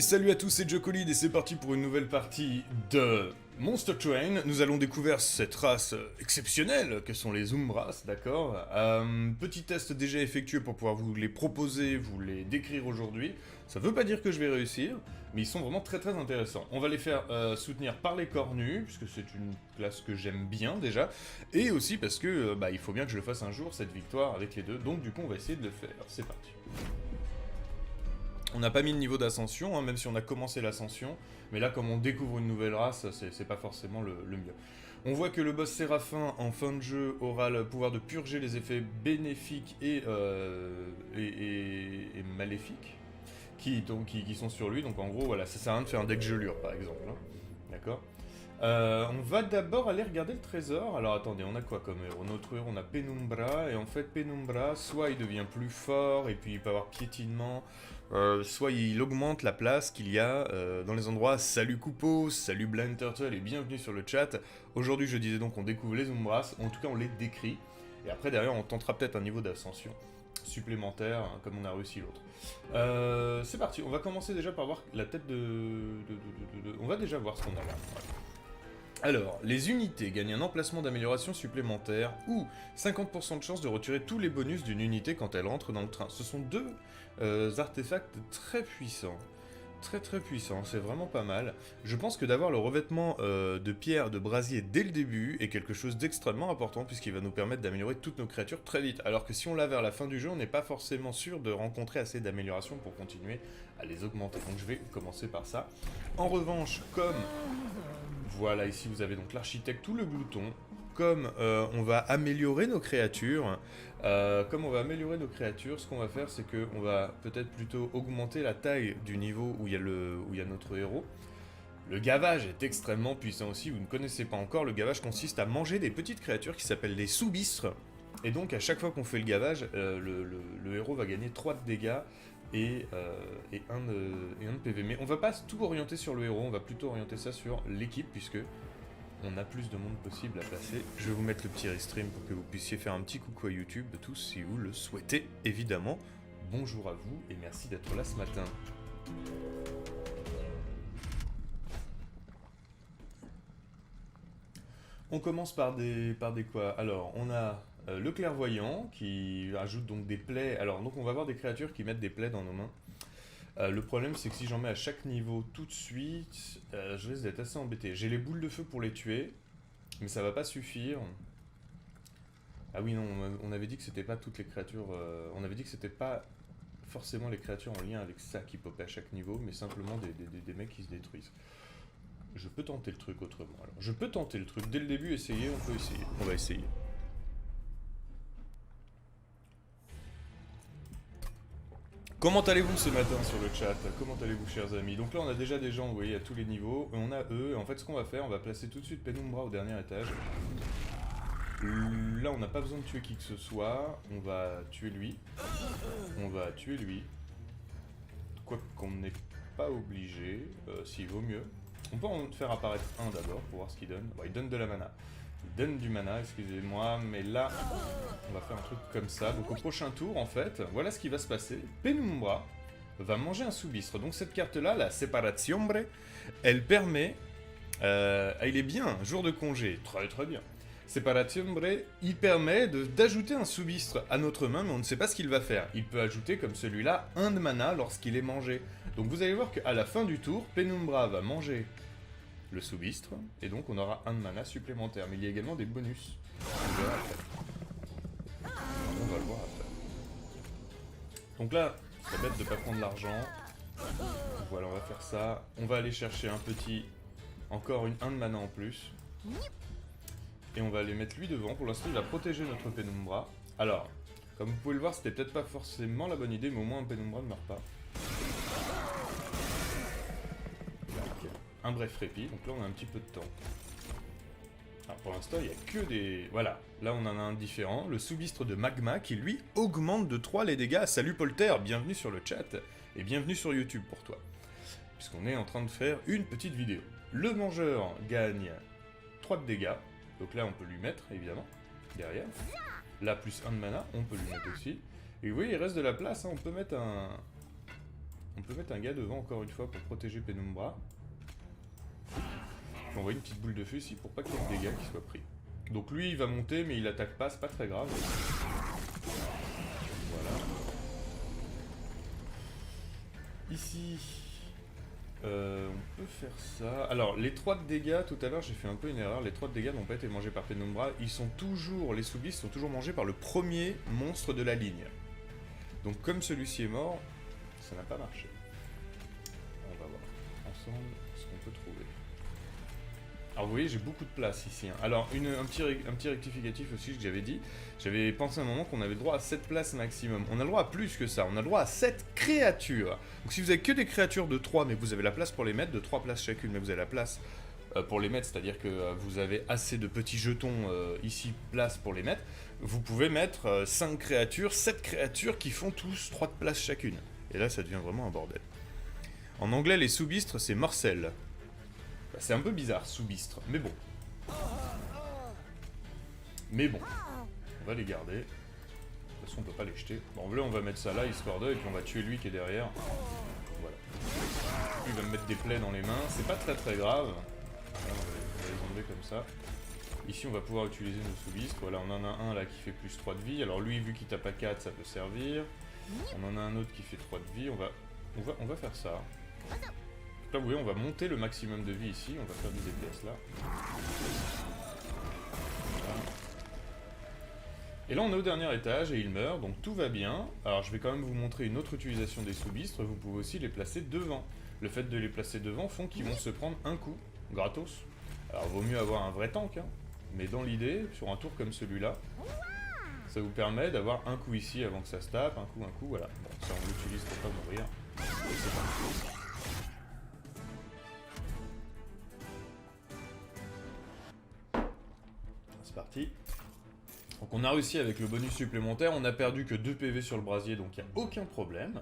Et salut à tous, c'est Jocolid et c'est parti pour une nouvelle partie de Monster Train. Nous allons découvrir cette race exceptionnelle que sont les Umbras, d'accord. Petit test déjà effectué pour pouvoir vous les proposer, vous les décrire aujourd'hui. Ça veut pas dire que je vais réussir, mais ils sont vraiment très très intéressants. On va les faire soutenir par les cornus, puisque c'est une classe que j'aime bien déjà, et aussi parce que il faut bien que je le fasse un jour, cette victoire avec les deux, donc du coup on va essayer de le faire. C'est parti. On n'a pas mis de niveau d'ascension, hein, même si on a commencé l'ascension. Mais là, comme on découvre une nouvelle race, c'est pas forcément le mieux. On voit que le boss Séraphin, en fin de jeu, aura le pouvoir de purger les effets bénéfiques et maléfiques qui sont sur lui. Donc en gros, voilà, ça sert à rien de faire un deck gelure, par exemple. Hein. D'accord. On va d'abord aller regarder le trésor. Alors attendez, on a quoi comme héros? Notre héros, on a Penumbra. Et en fait, Penumbra, soit il devient plus fort et puis il peut avoir piétinement... soit il augmente la place qu'il y a dans les endroits. Salut Coupeau, salut Blind Turtle et bienvenue sur le chat. Aujourd'hui je disais donc on découvre les Umbras, en tout cas on les décrit. Et après derrière on tentera peut-être un niveau d'ascension supplémentaire hein, comme on a réussi l'autre. C'est parti, on va commencer déjà par voir la tête on va déjà voir ce qu'on a là. Voilà. Alors, les unités gagnent un emplacement d'amélioration supplémentaire ou 50% de chance de retirer tous les bonus d'une unité quand elle entre dans le train. Ce sont deux artefacts très puissants. Très très puissants, c'est vraiment pas mal. Je pense que d'avoir le revêtement de pierre de brasier dès le début est quelque chose d'extrêmement important puisqu'il va nous permettre d'améliorer toutes nos créatures très vite. Alors que si on l'a vers la fin du jeu, on n'est pas forcément sûr de rencontrer assez d'améliorations pour continuer à les augmenter. Donc je vais commencer par ça. En revanche, comme... Voilà, ici vous avez donc l'architecte ou le glouton. Comme on va améliorer nos créatures, ce qu'on va faire, c'est qu'on va peut-être plutôt augmenter la taille du niveau où il y a notre héros. Le gavage est extrêmement puissant aussi, vous ne connaissez pas encore, le gavage consiste à manger des petites créatures qui s'appellent des sous-bistres. Et donc à chaque fois qu'on fait le gavage, le héros va gagner 3 de dégâts et 1 de PV. Mais on va pas tout orienter sur le héros, on va plutôt orienter ça sur l'équipe, puisque on a plus de monde possible à placer. Je vais vous mettre le petit restream pour que vous puissiez faire un petit coucou à YouTube, tous si vous le souhaitez, évidemment. Bonjour à vous et merci d'être là ce matin. On commence par des quoi? Alors, on a le clairvoyant qui ajoute donc des plaies. Alors, donc on va avoir des créatures qui mettent des plaies dans nos mains. Le problème, c'est que si j'en mets à chaque niveau tout de suite, je risque d'être assez embêté. J'ai les boules de feu pour les tuer, mais ça va pas suffire. Ah oui, non, on avait dit que c'était pas toutes les créatures... on avait dit que c'était pas forcément les créatures en lien avec ça qui popaient à chaque niveau, mais simplement des mecs qui se détruisent. Je peux tenter le truc autrement. Alors, je peux tenter le truc. Dès le début, essayer, on peut essayer. On va essayer. Comment allez-vous ce matin sur le chat? Comment allez-vous, chers amis? Donc là, on a déjà des gens, vous voyez, à tous les niveaux. Et on a eux. Et en fait, ce qu'on va faire, on va placer tout de suite Penumbra au dernier étage. Là, on n'a pas besoin de tuer qui que ce soit. On va tuer lui. On va tuer lui. Quoi qu'on n'est pas obligé. S'il vaut mieux. On peut en faire apparaître un d'abord pour voir ce qu'il donne. Bon, il donne de la mana. Il donne du mana, excusez-moi, mais là, on va faire un truc comme ça. Donc au prochain tour, en fait, voilà ce qui va se passer. Penumbra va manger un sous-bistre. Donc cette carte-là, la Separaziombre, elle permet... il est bien, jour de congé, très très bien. Separaziombre, il permet d'ajouter un sous-bistre à notre main, mais on ne sait pas ce qu'il va faire. Il peut ajouter, comme celui-là, 1 de mana lorsqu'il est mangé. Donc vous allez voir qu'à la fin du tour, Penumbra va manger le sous-bistre, et donc on aura 1 de mana supplémentaire. Mais il y a également des bonus. On verra après. On va le voir après. Donc là, c'est bête de ne pas prendre l'argent. Voilà, on va faire ça. On va aller chercher un petit... Encore 1 de mana en plus. Et on va aller mettre lui devant. Pour l'instant, il va protéger notre Penumbra. Alors, comme vous pouvez le voir, c'était peut-être pas forcément la bonne idée, mais au moins un Penumbra ne meurt pas. Un bref répit, donc là on a un petit peu de temps. Alors pour l'instant il n'y a que des... Voilà, là on en a un différent, le sous-bistre de Magma qui lui augmente de 3 les dégâts. Salut Polter, bienvenue sur le chat et bienvenue sur YouTube pour toi. Puisqu'on est en train de faire une petite vidéo. Le mangeur gagne 3 de dégâts, donc là on peut lui mettre évidemment, derrière. Là plus 1 de mana, on peut lui mettre aussi. Et vous voyez il reste de la place, hein. On peut mettre un... On peut mettre un gars devant encore une fois pour protéger Penumbra. Puis on voit une petite boule de feu ici pour pas qu'il y ait de dégâts qui soient pris. Donc lui il va monter mais il attaque pas, c'est pas très grave. Voilà. Ici, on peut faire ça. Alors les 3 de dégâts, tout à l'heure j'ai fait un peu une erreur, les 3 de dégâts n'ont pas été mangés par Penumbra, ils sont toujours, les sous-beasts sont toujours mangés par le premier monstre de la ligne. Donc comme celui-ci est mort, ça n'a pas marché. On va voir ensemble ce qu'on peut trouver. Alors vous voyez, j'ai beaucoup de place ici. Hein. Alors un petit rectificatif aussi que j'avais dit. J'avais pensé à un moment qu'on avait le droit à 7 places maximum. On a le droit à plus que ça. On a le droit à 7 créatures. Donc si vous avez que des créatures de 3, mais que vous avez la place pour les mettre, de 3 places chacune, mais vous avez la place pour les mettre, c'est-à-dire que vous avez assez de petits jetons ici, place pour les mettre, vous pouvez mettre 5 créatures, 7 créatures qui font tous 3 de place chacune. Et là, ça devient vraiment un bordel. En anglais, les sous-bistres, c'est morcel. Bah, c'est un peu bizarre, sous-bistre, mais bon. Mais bon, on va les garder. De toute façon, on peut pas les jeter. Bon, là, on va mettre ça là, histoire de, et puis on va tuer lui qui est derrière. Voilà. Lui, il va me mettre des plaies dans les mains. C'est pas très très grave. Là, on va les enlever comme ça. Ici, on va pouvoir utiliser nos sous-bistres. Voilà, on en a un là qui fait plus 3 de vie. Alors lui, vu qu'il tape à 4, ça peut servir. On en a un autre qui fait 3 de vie. On va faire ça. Là, vous voyez, on va monter le maximum de vie ici. On va faire des DPS là. Voilà. Et là, on est au dernier étage et il meurt, donc tout va bien. Alors, je vais quand même vous montrer une autre utilisation des sous-bistres. Vous pouvez aussi les placer devant. Le fait de les placer devant font qu'ils vont se prendre un coup, gratos. Alors, vaut mieux avoir un vrai tank, hein. Mais dans l'idée, sur un tour comme celui-là, ça vous permet d'avoir un coup ici avant que ça se tape, un coup, voilà. Bon, ça on l'utilise pour pas mourir. Et c'est parti. C'est parti. Donc on a réussi avec le bonus supplémentaire, on a perdu que 2 PV sur le brasier, donc il n'y a aucun problème.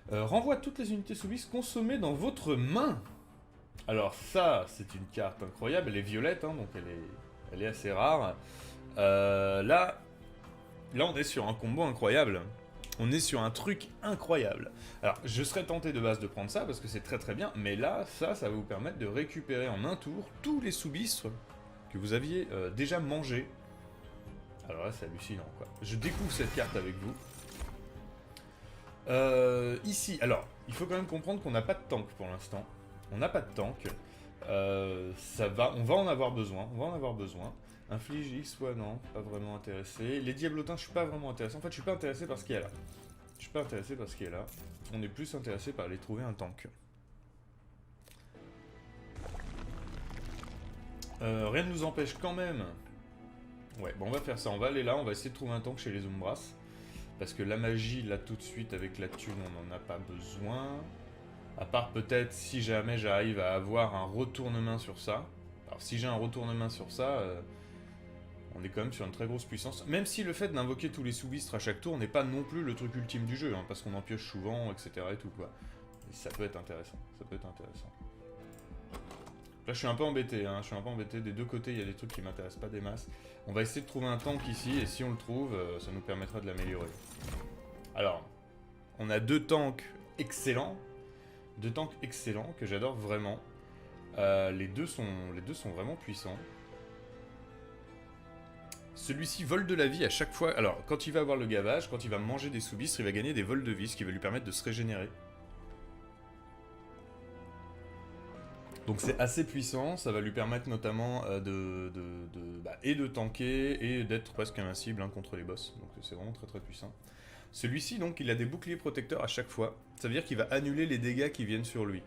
Renvoie toutes les unités sous-bistres consommées dans votre main. Alors ça, c'est une carte incroyable, elle est violette, hein, donc elle est assez rare. Là, on est sur un combo incroyable. On est sur un truc incroyable. Alors, je serais tenté de base de prendre ça, parce que c'est très très bien, mais là, ça va vous permettre de récupérer en un tour tous les sous-bistres que vous aviez déjà mangés. Alors là, c'est hallucinant, quoi. Je découvre cette carte avec vous. Ici, alors, il faut quand même comprendre qu'on n'a pas de tank pour l'instant. On n'a pas de tank. On va en avoir besoin. Inflige X, ouais, non, pas vraiment intéressé. Les diablotins, je suis pas vraiment intéressé. En fait, je suis pas intéressé par ce qu'il y a là. On est plus intéressé par aller trouver un tank. Rien ne nous empêche quand même. Ouais, bon, on va faire ça. On va aller là, on va essayer de trouver un tank chez les Umbras. Parce que la magie, là, tout de suite, avec la thune, on n'en a pas besoin. À part peut-être si jamais j'arrive à avoir un retournement sur ça. Alors si j'ai un retournement sur ça, on est quand même sur une très grosse puissance. Même si le fait d'invoquer tous les sous-bistres à chaque tour n'est pas non plus le truc ultime du jeu, hein, parce qu'on en pioche souvent, etc. et tout, quoi. Et ça peut être intéressant, Là je suis un peu embêté, des deux côtés il y a des trucs qui m'intéressent pas des masses. On va essayer de trouver un tank ici, et si on le trouve, ça nous permettra de l'améliorer. Alors, on a deux tanks excellents que j'adore vraiment. Les deux sont vraiment puissants. Celui-ci vole de la vie à chaque fois. Alors, quand il va avoir le gavage, quand il va manger des sous-bistres, il va gagner des vols de vie, ce qui va lui permettre de se régénérer. Donc c'est assez puissant, ça va lui permettre notamment de tanker et d'être presque invincible, hein, contre les boss. Donc c'est vraiment très très puissant. Celui-ci, donc, il a des boucliers protecteurs à chaque fois. Ça veut dire qu'il va annuler les dégâts qui viennent sur lui.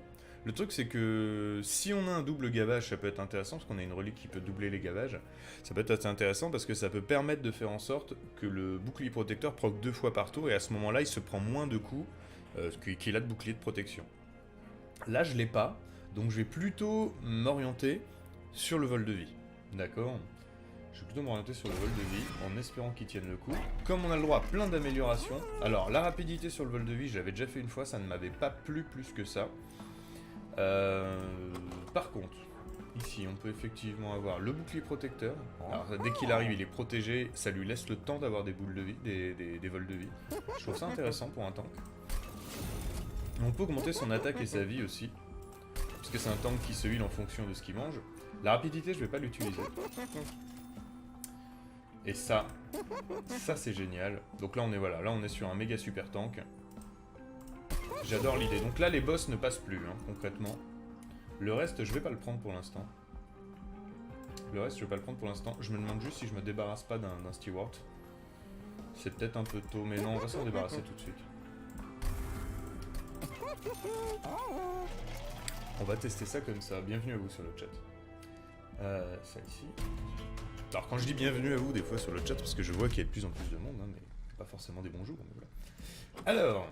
Le truc, c'est que si on a un double gavage, ça peut être intéressant, parce qu'on a une relique qui peut doubler les gavages. Ça peut être assez intéressant, parce que ça peut permettre de faire en sorte que le bouclier protecteur proc 2 fois par tour, et à ce moment-là, il se prend moins de coups qu'il a de bouclier de protection. Là, je l'ai pas, donc je vais plutôt m'orienter sur le vol de vie. D'accord ? Je vais plutôt m'orienter sur le vol de vie, en espérant qu'il tienne le coup. Comme on a le droit à plein d'améliorations, alors la rapidité sur le vol de vie, je l'avais déjà fait une fois, ça ne m'avait pas plu plus que ça. Par contre, ici on peut effectivement avoir le bouclier protecteur. Alors dès qu'il arrive, il est protégé, ça lui laisse le temps d'avoir des boules de vie, des vols de vie. Je trouve ça intéressant pour un tank. On peut augmenter son attaque et sa vie aussi. Parce que c'est un tank qui se heal en fonction de ce qu'il mange. La rapidité, je vais pas l'utiliser. Et ça c'est génial. Donc là on est voilà, là on est sur un méga super tank. J'adore l'idée. Donc là les boss ne passent plus, hein, concrètement. Le reste, je vais pas le prendre pour l'instant. Le reste, je vais pas le prendre pour l'instant. Je me demande juste si je me débarrasse pas d'un Steward. C'est peut-être un peu tôt, mais non, on va s'en débarrasser tout de suite. On va tester ça comme ça. Bienvenue à vous sur le chat. Ça ici. Alors quand je dis bienvenue à vous des fois sur le chat, parce que je vois qu'il y a de plus en plus de monde, hein, mais pas forcément des bonjours. Mais voilà. Alors,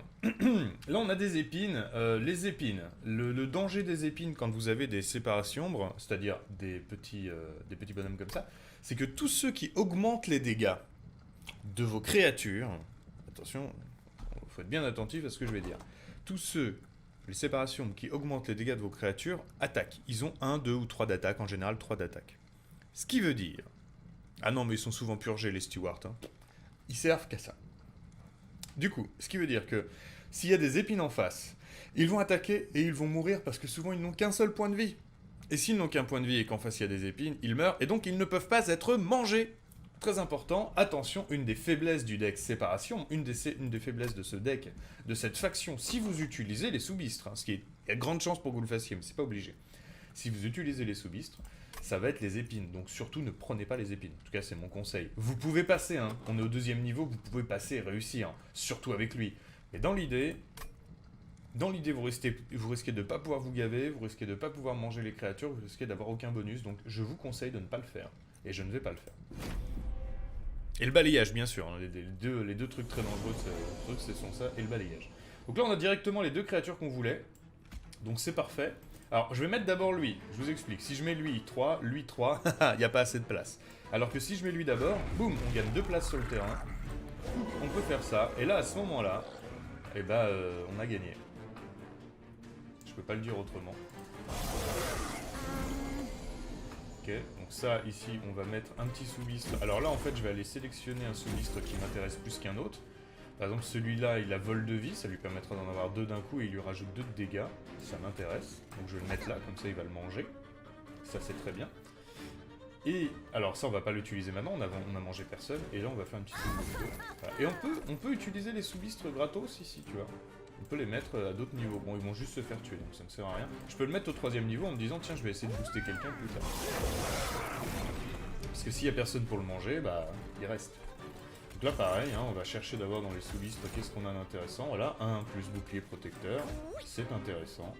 là on a des épines. Les épines, le danger des épines quand vous avez des séparations ombres, c'est-à-dire des petits bonhommes comme ça, c'est que tous ceux qui augmentent les dégâts de vos créatures, attention, il faut être bien attentif à ce que je vais dire, tous ceux, les séparations qui augmentent les dégâts de vos créatures, attaquent. Ils ont 1, 2 ou 3 d'attaque, en général 3 d'attaque. Ce qui veut dire... Ah non, mais ils sont souvent purgés les stewards, hein. Ils servent qu'à ça. Du coup, ce qui veut dire que s'il y a des épines en face, ils vont attaquer et ils vont mourir parce que souvent ils n'ont qu'un seul point de vie. Et s'ils n'ont qu'un point de vie et qu'en face il y a des épines, ils meurent et donc ils ne peuvent pas être mangés. Très important, attention, une des faiblesses du deck séparation, une des faiblesses de ce deck, de cette faction, si vous utilisez les sous-bistres, hein, il y a de grandes chances pour que vous le fassiez, mais c'est pas obligé. Si vous utilisez les sous-bistres, ça va être les épines. Donc surtout, ne prenez pas les épines. En tout cas, c'est mon conseil. Vous pouvez passer, hein. On est au 2e niveau, vous pouvez passer et réussir. Hein. Surtout avec lui. Mais dans l'idée, vous risquez de ne pas pouvoir vous gaver, vous risquez de ne pas pouvoir manger les créatures, vous risquez d'avoir aucun bonus. Donc je vous conseille de ne pas le faire. Et je ne vais pas le faire. Et le balayage, bien sûr. Hein. Les deux trucs très dangereux, ce sont ça et le balayage. Donc là, on a directement les 2 créatures qu'on voulait. Donc c'est parfait. Alors, je vais mettre d'abord lui, je vous explique. Si je mets lui 3, il n'y a pas assez de place. Alors que si je mets lui d'abord, boum, on gagne 2 places sur le terrain. On peut faire ça, et là, à ce moment-là, eh ben, on a gagné. Je peux pas le dire autrement. Ok, donc ça, ici, on va mettre un petit sous-bistre. Alors là, en fait, je vais aller sélectionner un sous-bistre qui m'intéresse plus qu'un autre. Par exemple, celui-là, il a vol de vie, ça lui permettra d'en avoir 2 d'un coup et il lui rajoute 2 de dégâts. Ça m'intéresse, donc je vais le mettre là, comme ça il va le manger. Ça, c'est très bien. Et, alors ça, on va pas l'utiliser maintenant, on a mangé personne, et là, on va faire un petit sous-bistre. Voilà. Et on peut utiliser les sous-bistres gratos ici, tu vois. On peut les mettre à d'autres niveaux. Bon, ils vont juste se faire tuer, donc ça ne sert à rien. Je peux le mettre au 3e niveau en me disant, tiens, je vais essayer de booster quelqu'un plus tard. Parce que s'il y a personne pour le manger, bah, il reste. Donc là, pareil, hein, on va chercher d'abord dans les sous-bistres qu'est-ce qu'on a d'intéressant. Voilà, 1 plus bouclier protecteur, c'est intéressant.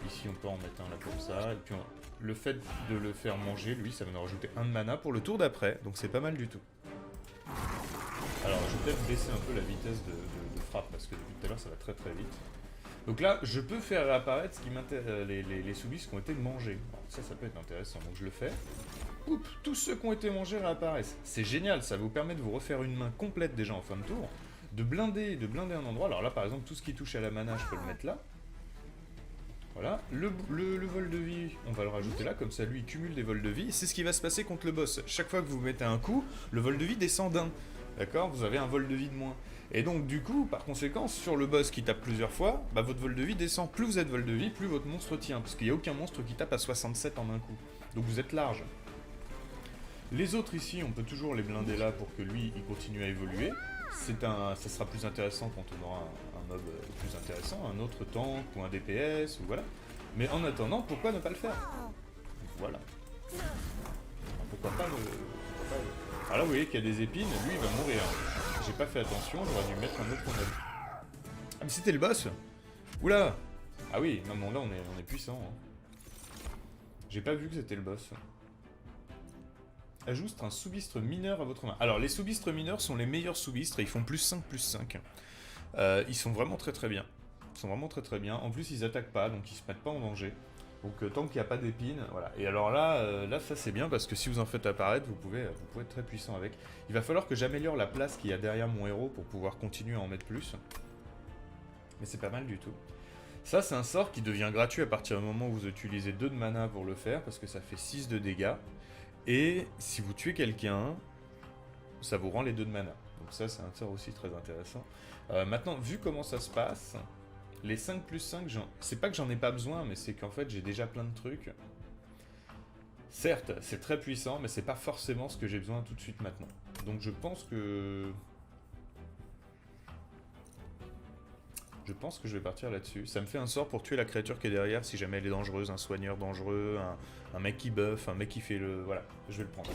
Ici, on peut en mettre un là comme ça. Et puis, le fait de le faire manger, lui, ça va nous rajouter 1 de mana pour le tour d'après. Donc c'est pas mal du tout. Alors, je vais peut-être baisser un peu la vitesse de frappe, parce que depuis tout à l'heure, ça va très très vite. Donc là, je peux faire réapparaître les sous-bistres qui ont été mangés. Alors, ça peut être intéressant, donc je le fais. Oups, tous ceux qui ont été mangés réapparaissent. C'est génial, ça vous permet de vous refaire une main complète déjà en fin de tour, de blinder un endroit. Alors là, par exemple, tout ce qui touche à la mana, je peux le mettre là. Voilà, le vol de vie, on va le rajouter là, comme ça lui il cumule des vols de vie. C'est ce qui va se passer contre le boss. Chaque fois que vous mettez un coup, le vol de vie descend d'1. D'accord? Vous avez un vol de vie de moins. Et donc du coup, par conséquent, sur le boss qui tape plusieurs fois, bah, votre vol de vie descend. Plus vous êtes vol de vie, plus votre monstre tient. Parce qu'il n'y a aucun monstre qui tape à 67 en un coup. Donc vous êtes large. Les autres ici, on peut toujours les blinder là pour que lui, il continue à évoluer. Ça sera plus intéressant quand on aura un mob plus intéressant, un autre tank ou un DPS, ou voilà. Mais en attendant, pourquoi ne pas le faire? Voilà. Pourquoi pas le... Alors là, vous voyez qu'il y a des épines, lui, il va mourir. J'ai pas fait attention, j'aurais dû mettre un autre mob. Ah, mais c'était le boss? Oula! Ah oui, non, là, on est puissant. Hein. J'ai pas vu que c'était le boss. Ajoute un sous-bistre mineur à votre main. Alors, les sous-bistres mineurs sont les meilleurs sous-bistres, ils font plus 5. Ils sont vraiment très très bien. En plus, ils attaquent pas, donc ils se mettent pas en danger. Donc, tant qu'il n'y a pas d'épines, voilà. Et alors là, ça c'est bien, parce que si vous en faites apparaître, vous pouvez être très puissant avec. Il va falloir que j'améliore la place qu'il y a derrière mon héros pour pouvoir continuer à en mettre plus. Mais c'est pas mal du tout. Ça, c'est un sort qui devient gratuit à partir du moment où vous utilisez 2 de mana pour le faire, parce que ça fait 6 de dégâts. Et si vous tuez quelqu'un, ça vous rend les 2 de mana. Donc ça, c'est un sort aussi très intéressant. Maintenant, vu comment ça se passe, Les 5+5, c'est pas que j'en ai pas besoin, mais c'est qu'en fait j'ai déjà plein de trucs. Certes, c'est très puissant, mais c'est pas forcément ce que j'ai besoin tout de suite maintenant. Donc je pense que... je vais partir là-dessus. Ça me fait un sort pour tuer la créature qui est derrière si jamais elle est dangereuse, un soigneur dangereux, un mec qui buff, un mec qui fait le... Voilà, je vais le prendre.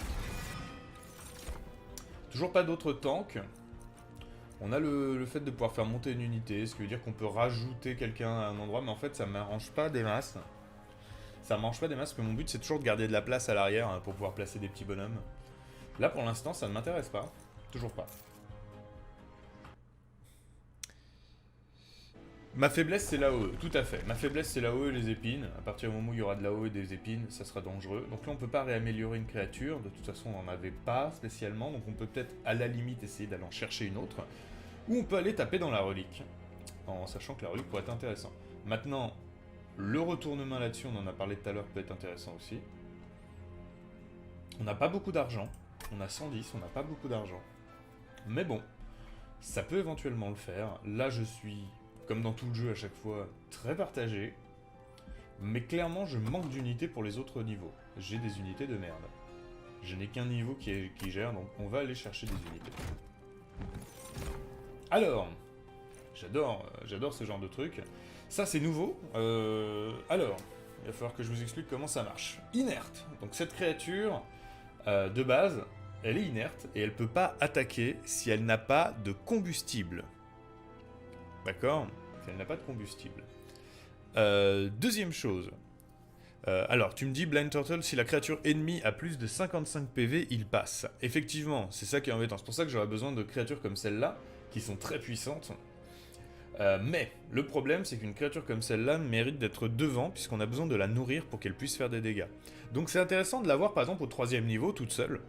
Toujours pas d'autres tanks. On a le fait de pouvoir faire monter une unité, ce qui veut dire qu'on peut rajouter quelqu'un à un endroit, mais en fait ça m'arrange pas des masses. Ça m'arrange pas des masses, parce que mon but c'est toujours de garder de la place à l'arrière hein, pour pouvoir placer des petits bonhommes. Là pour l'instant ça ne m'intéresse pas, toujours pas. Ma faiblesse c'est l'AOE, tout à fait. Ma faiblesse c'est l'AOE et les épines. À partir du moment où il y aura de l'AOE et des épines, ça sera dangereux. Donc là on peut pas réaméliorer une créature, de toute façon on n'en avait pas spécialement, donc on peut peut-être à la limite essayer d'aller en chercher une autre. Ou on peut aller taper dans la relique, en sachant que la relique pourrait être intéressant. Maintenant, le retournement là-dessus, on en a parlé tout à l'heure, peut être intéressant aussi. On n'a pas beaucoup d'argent, on a 110, on n'a pas beaucoup d'argent. Mais bon, ça peut éventuellement le faire. Là je suis, comme dans tout le jeu à chaque fois, très partagé. Mais clairement je manque d'unités pour les autres niveaux. J'ai des unités de merde. Je n'ai qu'un niveau qui gère, donc on va aller chercher des unités. Alors, j'adore ce genre de truc. Ça c'est nouveau. Alors, il va falloir que je vous explique comment ça marche. Inerte. Donc cette créature, de base, elle est inerte et elle peut pas attaquer si elle n'a pas de combustible. D'accord? Si elle n'a pas de combustible. Deuxième chose. Alors, tu me dis, Blind Turtle, si la créature ennemie a plus de 55 PV, il passe. Effectivement, c'est ça qui est embêtant. C'est pour ça que j'aurais besoin de créatures comme celle-là, qui sont très puissantes. Mais le problème, c'est qu'une créature comme celle-là mérite d'être devant, puisqu'on a besoin de la nourrir pour qu'elle puisse faire des dégâts. Donc c'est intéressant de l'avoir, par exemple, au 3e niveau, toute seule,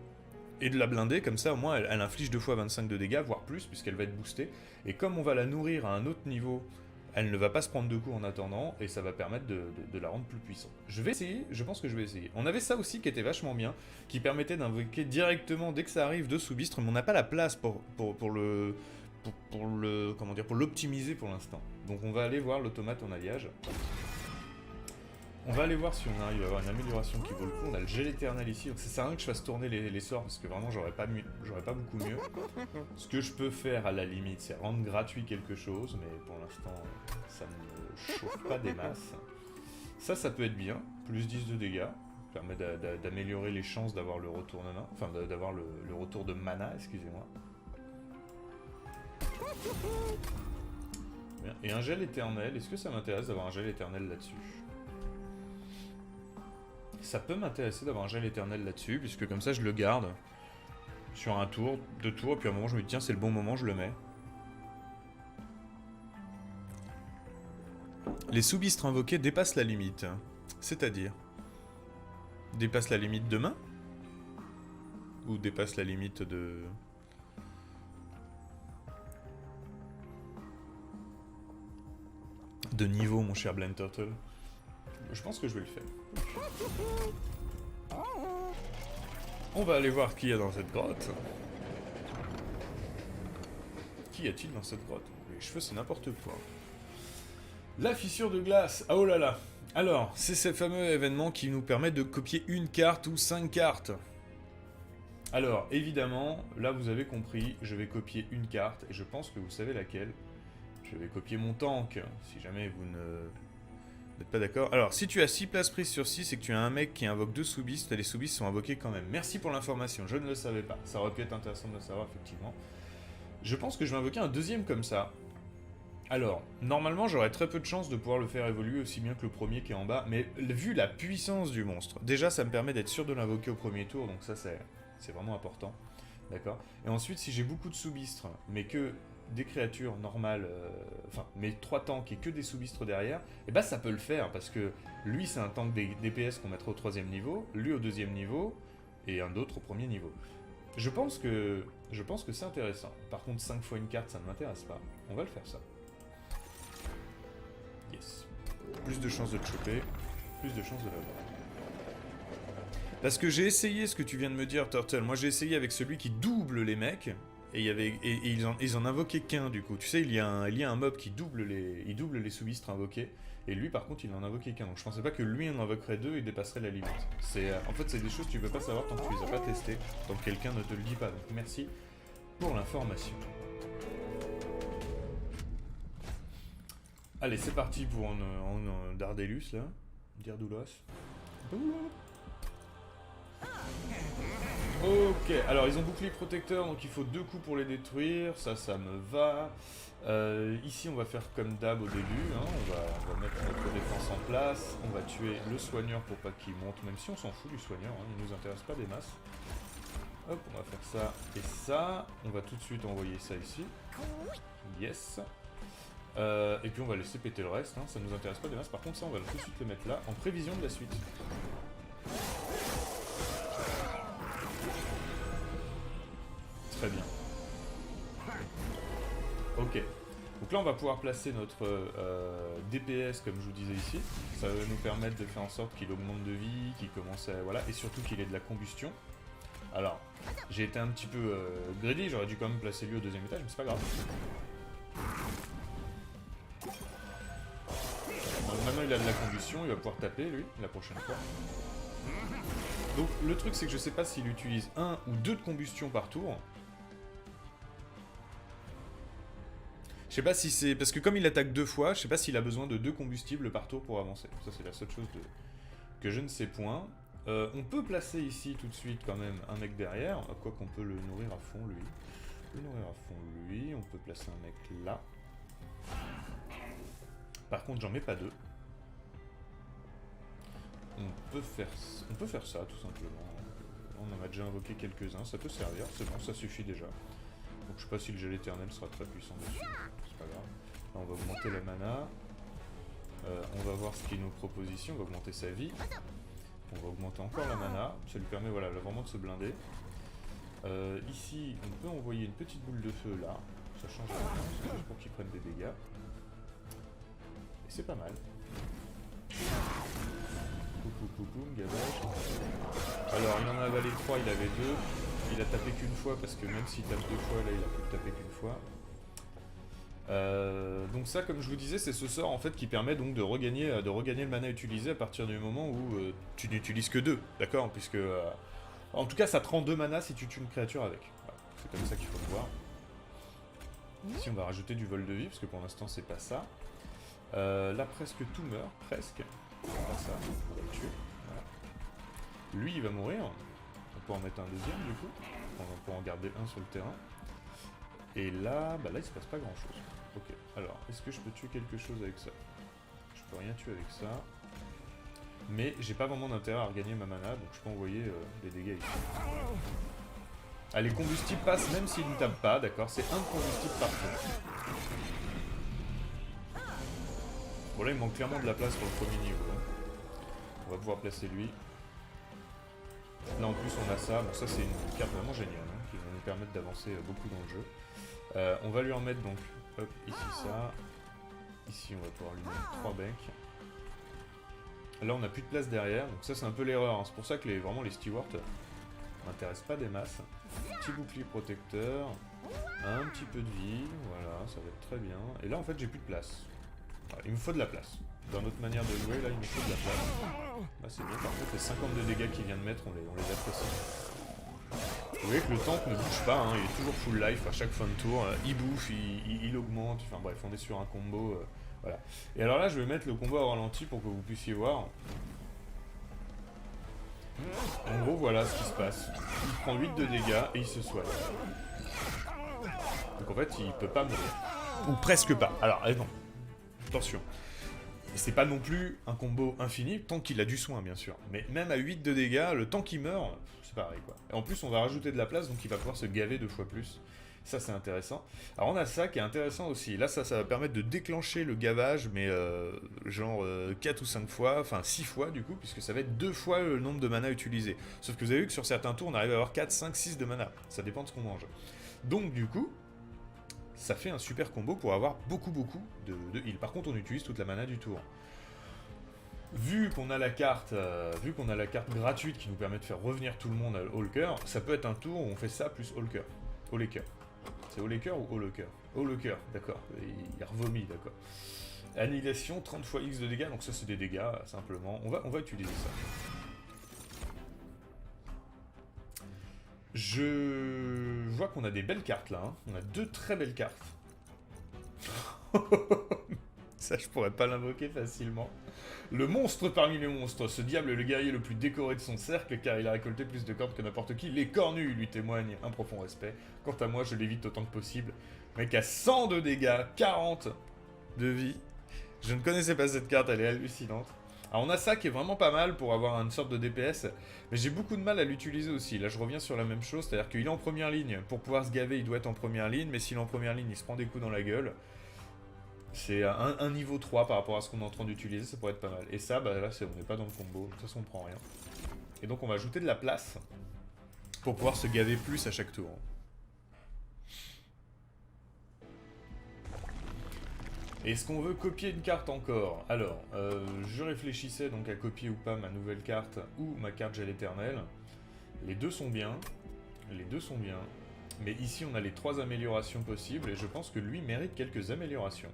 et de la blinder, comme ça, au moins, elle inflige 2 fois 25 de dégâts, voire plus, puisqu'elle va être boostée. Et comme on va la nourrir à un autre niveau, elle ne va pas se prendre de coups en attendant, et ça va permettre de la rendre plus puissante. Je vais essayer, je pense que je vais essayer. On avait ça aussi qui était vachement bien, qui permettait d'invoquer directement dès que ça arrive de Soubistre, mais on n'a pas la place pour l'optimiser pour l'instant. Donc on va aller voir l'automate en alliage. On va aller voir si on arrive à avoir une amélioration qui vaut le coup. On a le gel éternel ici, donc ça sert à rien que je fasse tourner les sorts, parce que vraiment j'aurais pas beaucoup mieux. Ce que je peux faire à la limite, c'est rendre gratuit quelque chose, mais pour l'instant ça ne chauffe pas des masses. Ça peut être bien, plus 10 de dégâts, permet d'améliorer les chances d'avoir le retournement, enfin d'avoir le retour de mana, excusez-moi. Bien. Et un gel éternel, est-ce que ça m'intéresse d'avoir un gel éternel là-dessus? Ça peut m'intéresser d'avoir un gel éternel là-dessus, puisque comme ça je le garde sur un tour, 2 tours, et puis à un moment je me dis tiens c'est le bon moment, je le mets. Les Soubistres invoqués dépassent la limite, c'est-à-dire dépassent la limite de main? Ou dépassent la limite de... de niveau, mon cher Blind Turtle. Je pense que je vais le faire. On va aller voir qui y a dans cette grotte. Qu'y a-t-il dans cette grotte? Les cheveux, c'est n'importe quoi. La fissure de glace. Ah, oh là là. Alors, c'est ce fameux événement qui nous permet de copier une carte ou 5 cartes. Alors, évidemment, là vous avez compris, je vais copier une carte, et je pense que vous savez laquelle. Je vais copier mon tank, si jamais vous n'êtes pas d'accord. Alors, si tu as 6 places prises sur 6 et que tu as un mec qui invoque 2 Soubistres, les Soubistres sont invoqués quand même. Merci pour l'information, je ne le savais pas. Ça aurait pu être intéressant de le savoir, effectivement. Je pense que je vais invoquer un deuxième comme ça. Alors, normalement, j'aurais très peu de chances de pouvoir le faire évoluer aussi bien que le premier qui est en bas, mais vu la puissance du monstre, déjà, ça me permet d'être sûr de l'invoquer au premier tour, donc ça, c'est vraiment important. D'accord. Et ensuite, si j'ai beaucoup de Soubistres, mais que des créatures normales, enfin, mes 3 tanks et que des Soubistres derrière, et bah ça peut le faire, parce que lui, c'est un tank DPS qu'on mettra au 3e niveau, lui au 2e niveau, et un autre au 1er niveau. Je pense que c'est intéressant. Par contre, 5 fois une carte, ça ne m'intéresse pas. On va le faire ça. Yes. Plus de chances de le choper, plus de chances de l'avoir. Parce que j'ai essayé ce que tu viens de me dire, Turtle. Moi, j'ai essayé avec celui qui double les mecs. et ils en invoquaient qu'un du coup. Tu sais, il y a un mob qui double les sous-bistres invoqués. Et lui, par contre, il en invoquait qu'un. Donc je pensais pas que lui en invoquerait deux et dépasserait la limite. En fait, c'est des choses que tu peux pas savoir tant que tu les as pas testées, tant que quelqu'un ne te le dit pas. Donc merci pour l'information. Allez, c'est parti pour un Dardélus, là. Dirdoulos. Ok, alors ils ont bouclier protecteur, donc il faut 2 coups pour les détruire. Ça me va. Ici, on va faire comme d'hab au début. Hein. On va mettre notre défense en place. On va tuer le soigneur pour pas qu'il monte, même si on s'en fout du soigneur. Hein. Il nous intéresse pas des masses. Hop, on va faire ça et ça. On va tout de suite envoyer ça ici. Yes. Et puis on va laisser péter le reste, hein. Ça nous intéresse pas des masses. Par contre ça on va tout de suite le mettre là, en prévision de la suite. Très bien. Ok. Donc là on va pouvoir placer notre DPS comme je vous disais ici. Ça va nous permettre de faire en sorte qu'il augmente de vie, qu'il commence à... Voilà, et surtout qu'il ait de la combustion. Alors, j'ai été un petit peu greedy, j'aurais dû quand même placer lui au 2e étage, mais c'est pas grave. Donc maintenant il a de la combustion, il va pouvoir taper lui, la prochaine fois. Donc le truc c'est que je sais pas s'il utilise 1 ou 2 de combustion par tour. Je sais pas si c'est... Parce que comme il attaque 2 fois, je sais pas s'il a besoin de 2 combustibles par tour pour avancer. Ça c'est la seule chose que je ne sais point. On peut placer ici tout de suite quand même un mec derrière, quoi qu'on peut le nourrir à fond lui. On peut placer un mec là. Par contre j'en mets pas 2. On peut faire ça tout simplement. On en a déjà invoqué quelques-uns, ça peut servir, c'est bon, ça suffit déjà. Donc je sais pas si le gel éternel sera très puissant dessus, c'est pas grave. Là on va augmenter la mana. On va voir ce qu'il nous propose ici, on va augmenter sa vie. On va augmenter encore la mana, ça lui permet voilà, vraiment de se blinder. Ici, on peut envoyer une petite boule de feu là, ça change rien, c'est juste pour qu'il prenne des dégâts. Et c'est pas mal. Poum, gavage. Alors, il en a avalé 3, il avait 2. Il a tapé qu'une fois parce que même s'il tape 2 fois, là il a pu taper qu'une fois. Donc ça, comme je vous disais, c'est ce sort en fait qui permet donc de regagner le mana utilisé à partir du moment où tu n'utilises que 2, d'accord, puisque en tout cas ça te rend 2 mana si tu tues une créature avec. Voilà. C'est comme ça qu'il faut le voir. Ici on va rajouter du vol de vie parce que pour l'instant c'est pas ça. Là presque tout meurt, presque. Pas ça, on va le tuer. Voilà. Lui il va mourir. On peut en mettre un deuxième du coup. On peut en garder un sur le terrain. Et là, bah là il se passe pas grand chose. Ok, alors, est-ce que je peux tuer quelque chose avec ça? Je peux rien tuer avec ça. Mais j'ai pas vraiment d'intérêt à regagner ma mana, donc je peux envoyer des dégâts ici. Ah, les combustibles passent même s'ils ne tapent pas, d'accord? C'est un de combustible par tour. Bon là il manque clairement de la place pour le premier niveau. Hein. On va pouvoir placer lui. Là en plus on a ça, bon ça c'est une carte vraiment géniale, hein, qui va nous permettre d'avancer beaucoup dans le jeu. On va lui en mettre donc, hop, ici ça. Ici on va pouvoir lui mettre 3 becs. Là on n'a plus de place derrière, donc ça c'est un peu l'erreur, hein. C'est pour ça que vraiment les stewards m'intéressent pas des masses. Petit bouclier protecteur, un petit peu de vie, voilà, ça va être très bien. Et là en fait j'ai plus de place. Voilà, il me faut de la place. Dans notre manière de jouer, là il me faut de la place. Là c'est bien, par contre les 52 dégâts qu'il vient de mettre, on les apprécie. Vous voyez que le tank ne bouge pas, hein, il est toujours full life à chaque fin de tour, il bouffe, il augmente, enfin bref, on est sur un combo, voilà. Et alors là, je vais mettre le combo au ralenti pour que vous puissiez voir. En gros, voilà ce qui se passe. Il prend 8 de dégâts et il se soigne. Donc en fait, il peut pas mourir. Ou presque pas. Alors, non. Attention. C'est pas non plus un combo infini, tant qu'il a du soin, bien sûr. Mais même à 8 de dégâts, le temps qu'il meurt, c'est pareil, quoi. Et en plus, on va rajouter de la place, donc il va pouvoir se gaver 2 fois plus. Ça, c'est intéressant. Alors, on a ça qui est intéressant aussi. Là, ça va permettre de déclencher le gavage, mais genre 4 ou 5 fois, enfin 6 fois, du coup, puisque ça va être 2 fois le nombre de mana utilisé. Sauf que vous avez vu que sur certains tours, on arrive à avoir 4, 5, 6 de mana. Ça dépend de ce qu'on mange. Donc, du coup... ça fait un super combo pour avoir beaucoup de heal. Par contre, on utilise toute la mana du tour. Vu qu'on a la carte, gratuite qui nous permet de faire revenir tout le monde à Hulker, ça peut être un tour où on fait ça plus Hulker. C'est haut les cœurs ou haut le cœur? Haut le cœur, d'accord. Il revomit, d'accord. Annihilation, 30 fois X de dégâts, donc ça c'est des dégâts, simplement. On va utiliser ça. Je vois qu'on a des belles cartes là, hein. On a 2 très belles cartes. Ça je pourrais pas l'invoquer facilement. Le monstre parmi les monstres, ce diable est le guerrier le plus décoré de son cercle car il a récolté plus de cordes que n'importe qui. Les cornus lui témoignent un profond respect. Quant à moi, je l'évite autant que possible. Mec à 100 de dégâts, 40 de vie. Je ne connaissais pas cette carte, elle est hallucinante. Alors on a ça qui est vraiment pas mal pour avoir une sorte de DPS, mais j'ai beaucoup de mal à l'utiliser aussi. Là je reviens sur la même chose, c'est-à-dire qu'il est en première ligne. Pour pouvoir se gaver, il doit être en première ligne, mais s'il est en première ligne, il se prend des coups dans la gueule. C'est un niveau 3 par rapport à ce qu'on est en train d'utiliser, ça pourrait être pas mal. Et ça, bah là on n'est pas dans le combo, de toute façon on prend rien. Et donc on va ajouter de la place pour pouvoir se gaver plus à chaque tour. Est-ce qu'on veut copier une carte encore? Alors, je réfléchissais donc à copier ou pas ma nouvelle carte ou ma carte gel éternel. Les deux sont bien. Les deux sont bien. Mais ici, on a les 3 améliorations possibles et je pense que lui mérite quelques améliorations.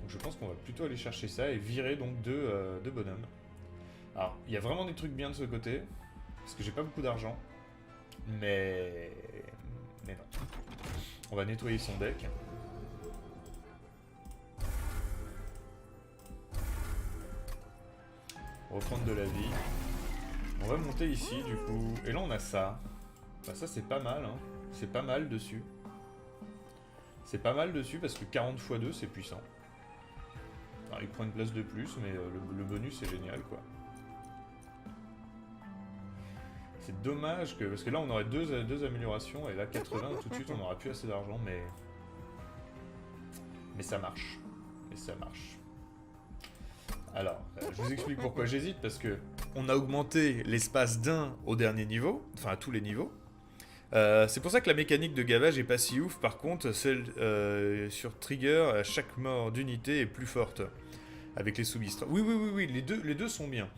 Donc je pense qu'on va plutôt aller chercher ça et virer donc deux bonhommes. Alors, il y a vraiment des trucs bien de ce côté, parce que j'ai pas beaucoup d'argent. Mais non. On va nettoyer son deck. Reprendre de la vie. On va monter ici du coup. Et là on a ça. Bah, ça c'est pas mal, hein. C'est pas mal dessus. C'est pas mal dessus parce que 40 x 2 c'est puissant. Alors il prend une place de plus mais le bonus c'est génial quoi. C'est dommage que... Parce que là on aurait deux améliorations et là 80 tout de suite on n'aura plus assez d'argent mais... Mais ça marche. Mais ça marche. Alors, je vous explique pourquoi j'hésite, parce que on a augmenté l'espace d'1 au dernier niveau, enfin à tous les niveaux. C'est pour ça que la mécanique de gavage est pas si ouf, par contre, celle sur Trigger, à chaque mort d'unité est plus forte, avec les sous-bistres. Oui, les deux sont bien.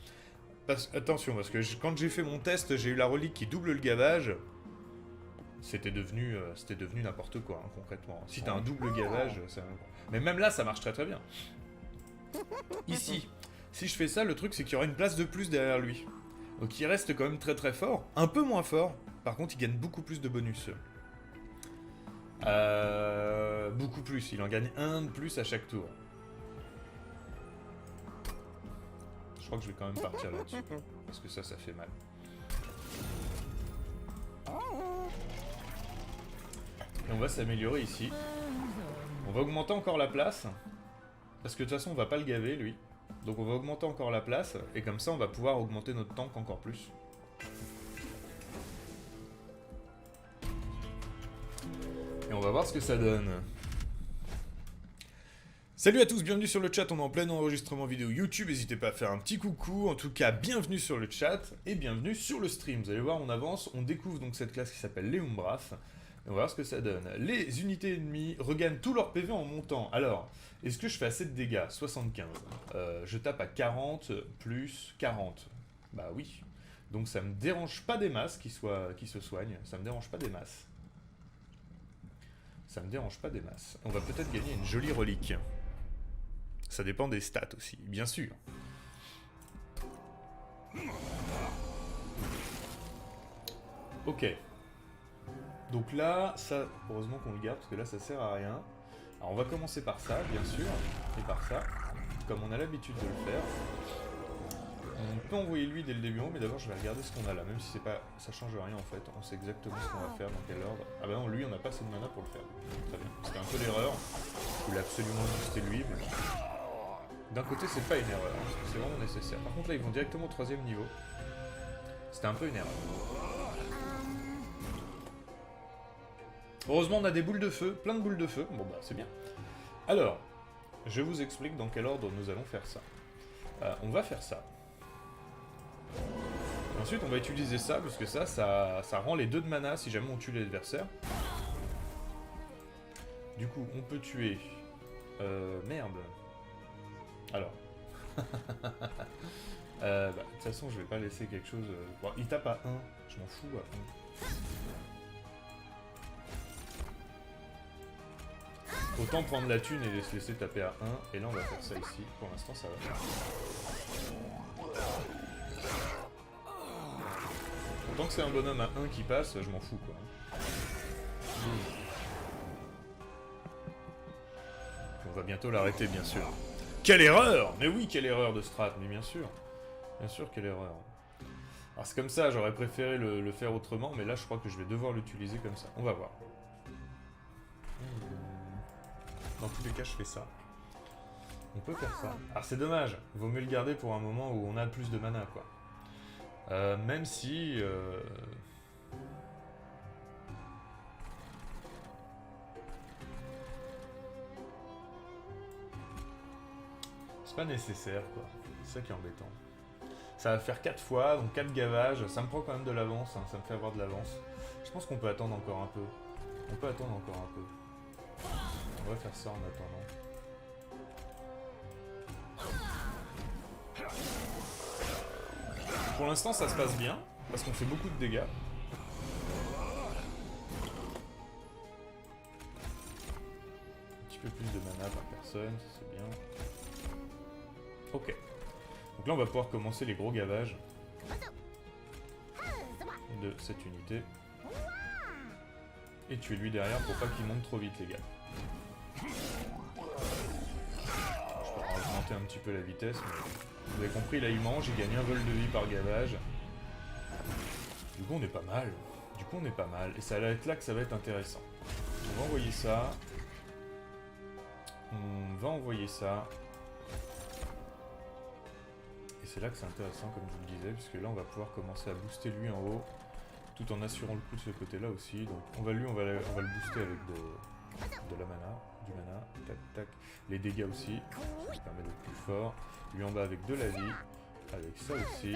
Attention, parce que quand j'ai fait mon test, j'ai eu la relique qui double le gavage. C'était devenu n'importe quoi, hein, concrètement. Si t'as un double gavage, ça... Mais même là, ça marche très très bien. Ici, si je fais ça, le truc c'est qu'il y aura une place de plus derrière lui. Donc il reste quand même très très fort. Un peu moins fort. Par contre, il gagne beaucoup plus de bonus. Beaucoup plus. Il en gagne un de plus à chaque tour. Je crois que je vais quand même partir là-dessus. Parce que ça fait mal. Et on va s'améliorer ici. On va augmenter encore la place. Parce que de toute façon, on va pas le gaver, lui. Donc on va augmenter encore la place. Et comme ça, on va pouvoir augmenter notre tank encore plus. Et on va voir ce que ça donne. Salut à tous, bienvenue sur le chat, on est en plein enregistrement vidéo YouTube, n'hésitez pas à faire un petit coucou, en tout cas bienvenue sur le chat et bienvenue sur le stream. Vous allez voir, on avance, on découvre donc cette classe qui s'appelle les Umbras, et on va voir ce que ça donne. Les unités ennemies regagnent tout leur PV en montant. Alors, est-ce que je fais assez de dégâts? 75. Je tape à 40 plus 40. Bah oui. Donc ça me dérange pas des masses qui se soignent, ça me dérange pas des masses. Ça me dérange pas des masses. On va peut-être gagner une jolie relique. Ça dépend des stats aussi, bien sûr. Ok. Donc là, ça, heureusement qu'on le garde, parce que là, ça sert à rien. Alors on va commencer par ça, bien sûr, et par ça, comme on a l'habitude de le faire. On peut envoyer lui dès le début, mais d'abord je vais regarder ce qu'on a là, même si c'est pas, ça change rien en fait, on sait exactement ce qu'on va faire, dans quel ordre. Ah bah non, lui on n'a pas assez de mana pour le faire. Très bien, c'était un peu l'erreur, je voulais absolument booster lui, mais... D'un côté c'est pas une erreur, parce que c'est vraiment nécessaire. Par contre là ils vont directement au 3ème niveau. C'était un peu une erreur. Heureusement on a des boules de feu, plein de boules de feu, bon bah c'est bien. Alors, je vous explique dans quel ordre nous allons faire ça. On va faire ça. Ensuite, on va utiliser ça, parce que ça rend les 2 de mana si jamais on tue l'adversaire. Du coup, on peut tuer... merde. Alors. De toute façon, je vais pas laisser quelque chose... Bon, il tape à 1. Je m'en fous à Autant prendre la thune et se laisser taper à 1. Et là, on va faire ça ici. Pour l'instant, ça va. Tant que c'est un bonhomme à 1 qui passe, je m'en fous, quoi. On va bientôt l'arrêter, bien sûr. Quelle erreur! Mais oui, quelle erreur de strat, mais bien sûr. Bien sûr, quelle erreur. Alors c'est comme ça, j'aurais préféré le faire autrement, mais là je crois que je vais devoir l'utiliser comme ça. On va voir. Dans tous les cas, je fais ça. On peut faire ça. Alors c'est dommage, vaut mieux le garder pour un moment où on a plus de mana, quoi. Même si... c'est pas nécessaire, quoi. C'est ça qui est embêtant. Ça va faire 4 fois, donc 4 gavages. Ça me prend quand même de l'avance, hein. Ça me fait avoir de l'avance. Je pense qu'on peut attendre encore un peu. On peut attendre encore un peu. On va faire ça en attendant. Pour l'instant, ça se passe bien, parce qu'on fait beaucoup de dégâts. Un petit peu plus de mana par personne, ça c'est bien. Ok. Donc là, on va pouvoir commencer les gros gavages de cette unité. Et tuer lui derrière pour pas qu'il monte trop vite, les gars. Je peux augmenter un petit peu la vitesse, mais vous avez compris, là il mange, il gagne un vol de vie par gavage. Du coup, on est pas mal. Du coup, on est pas mal. Et ça va être là que ça va être intéressant. On va envoyer ça. On va envoyer ça. Et c'est là que c'est intéressant, comme je vous le disais, puisque là, on va pouvoir commencer à booster lui en haut, tout en assurant le coup de ce côté-là aussi. Donc, on va le booster avec de la mana, du mana, tac, tac. Les dégâts aussi, ça permet d'être plus fort. Lui en bas avec de la vie, avec ça aussi.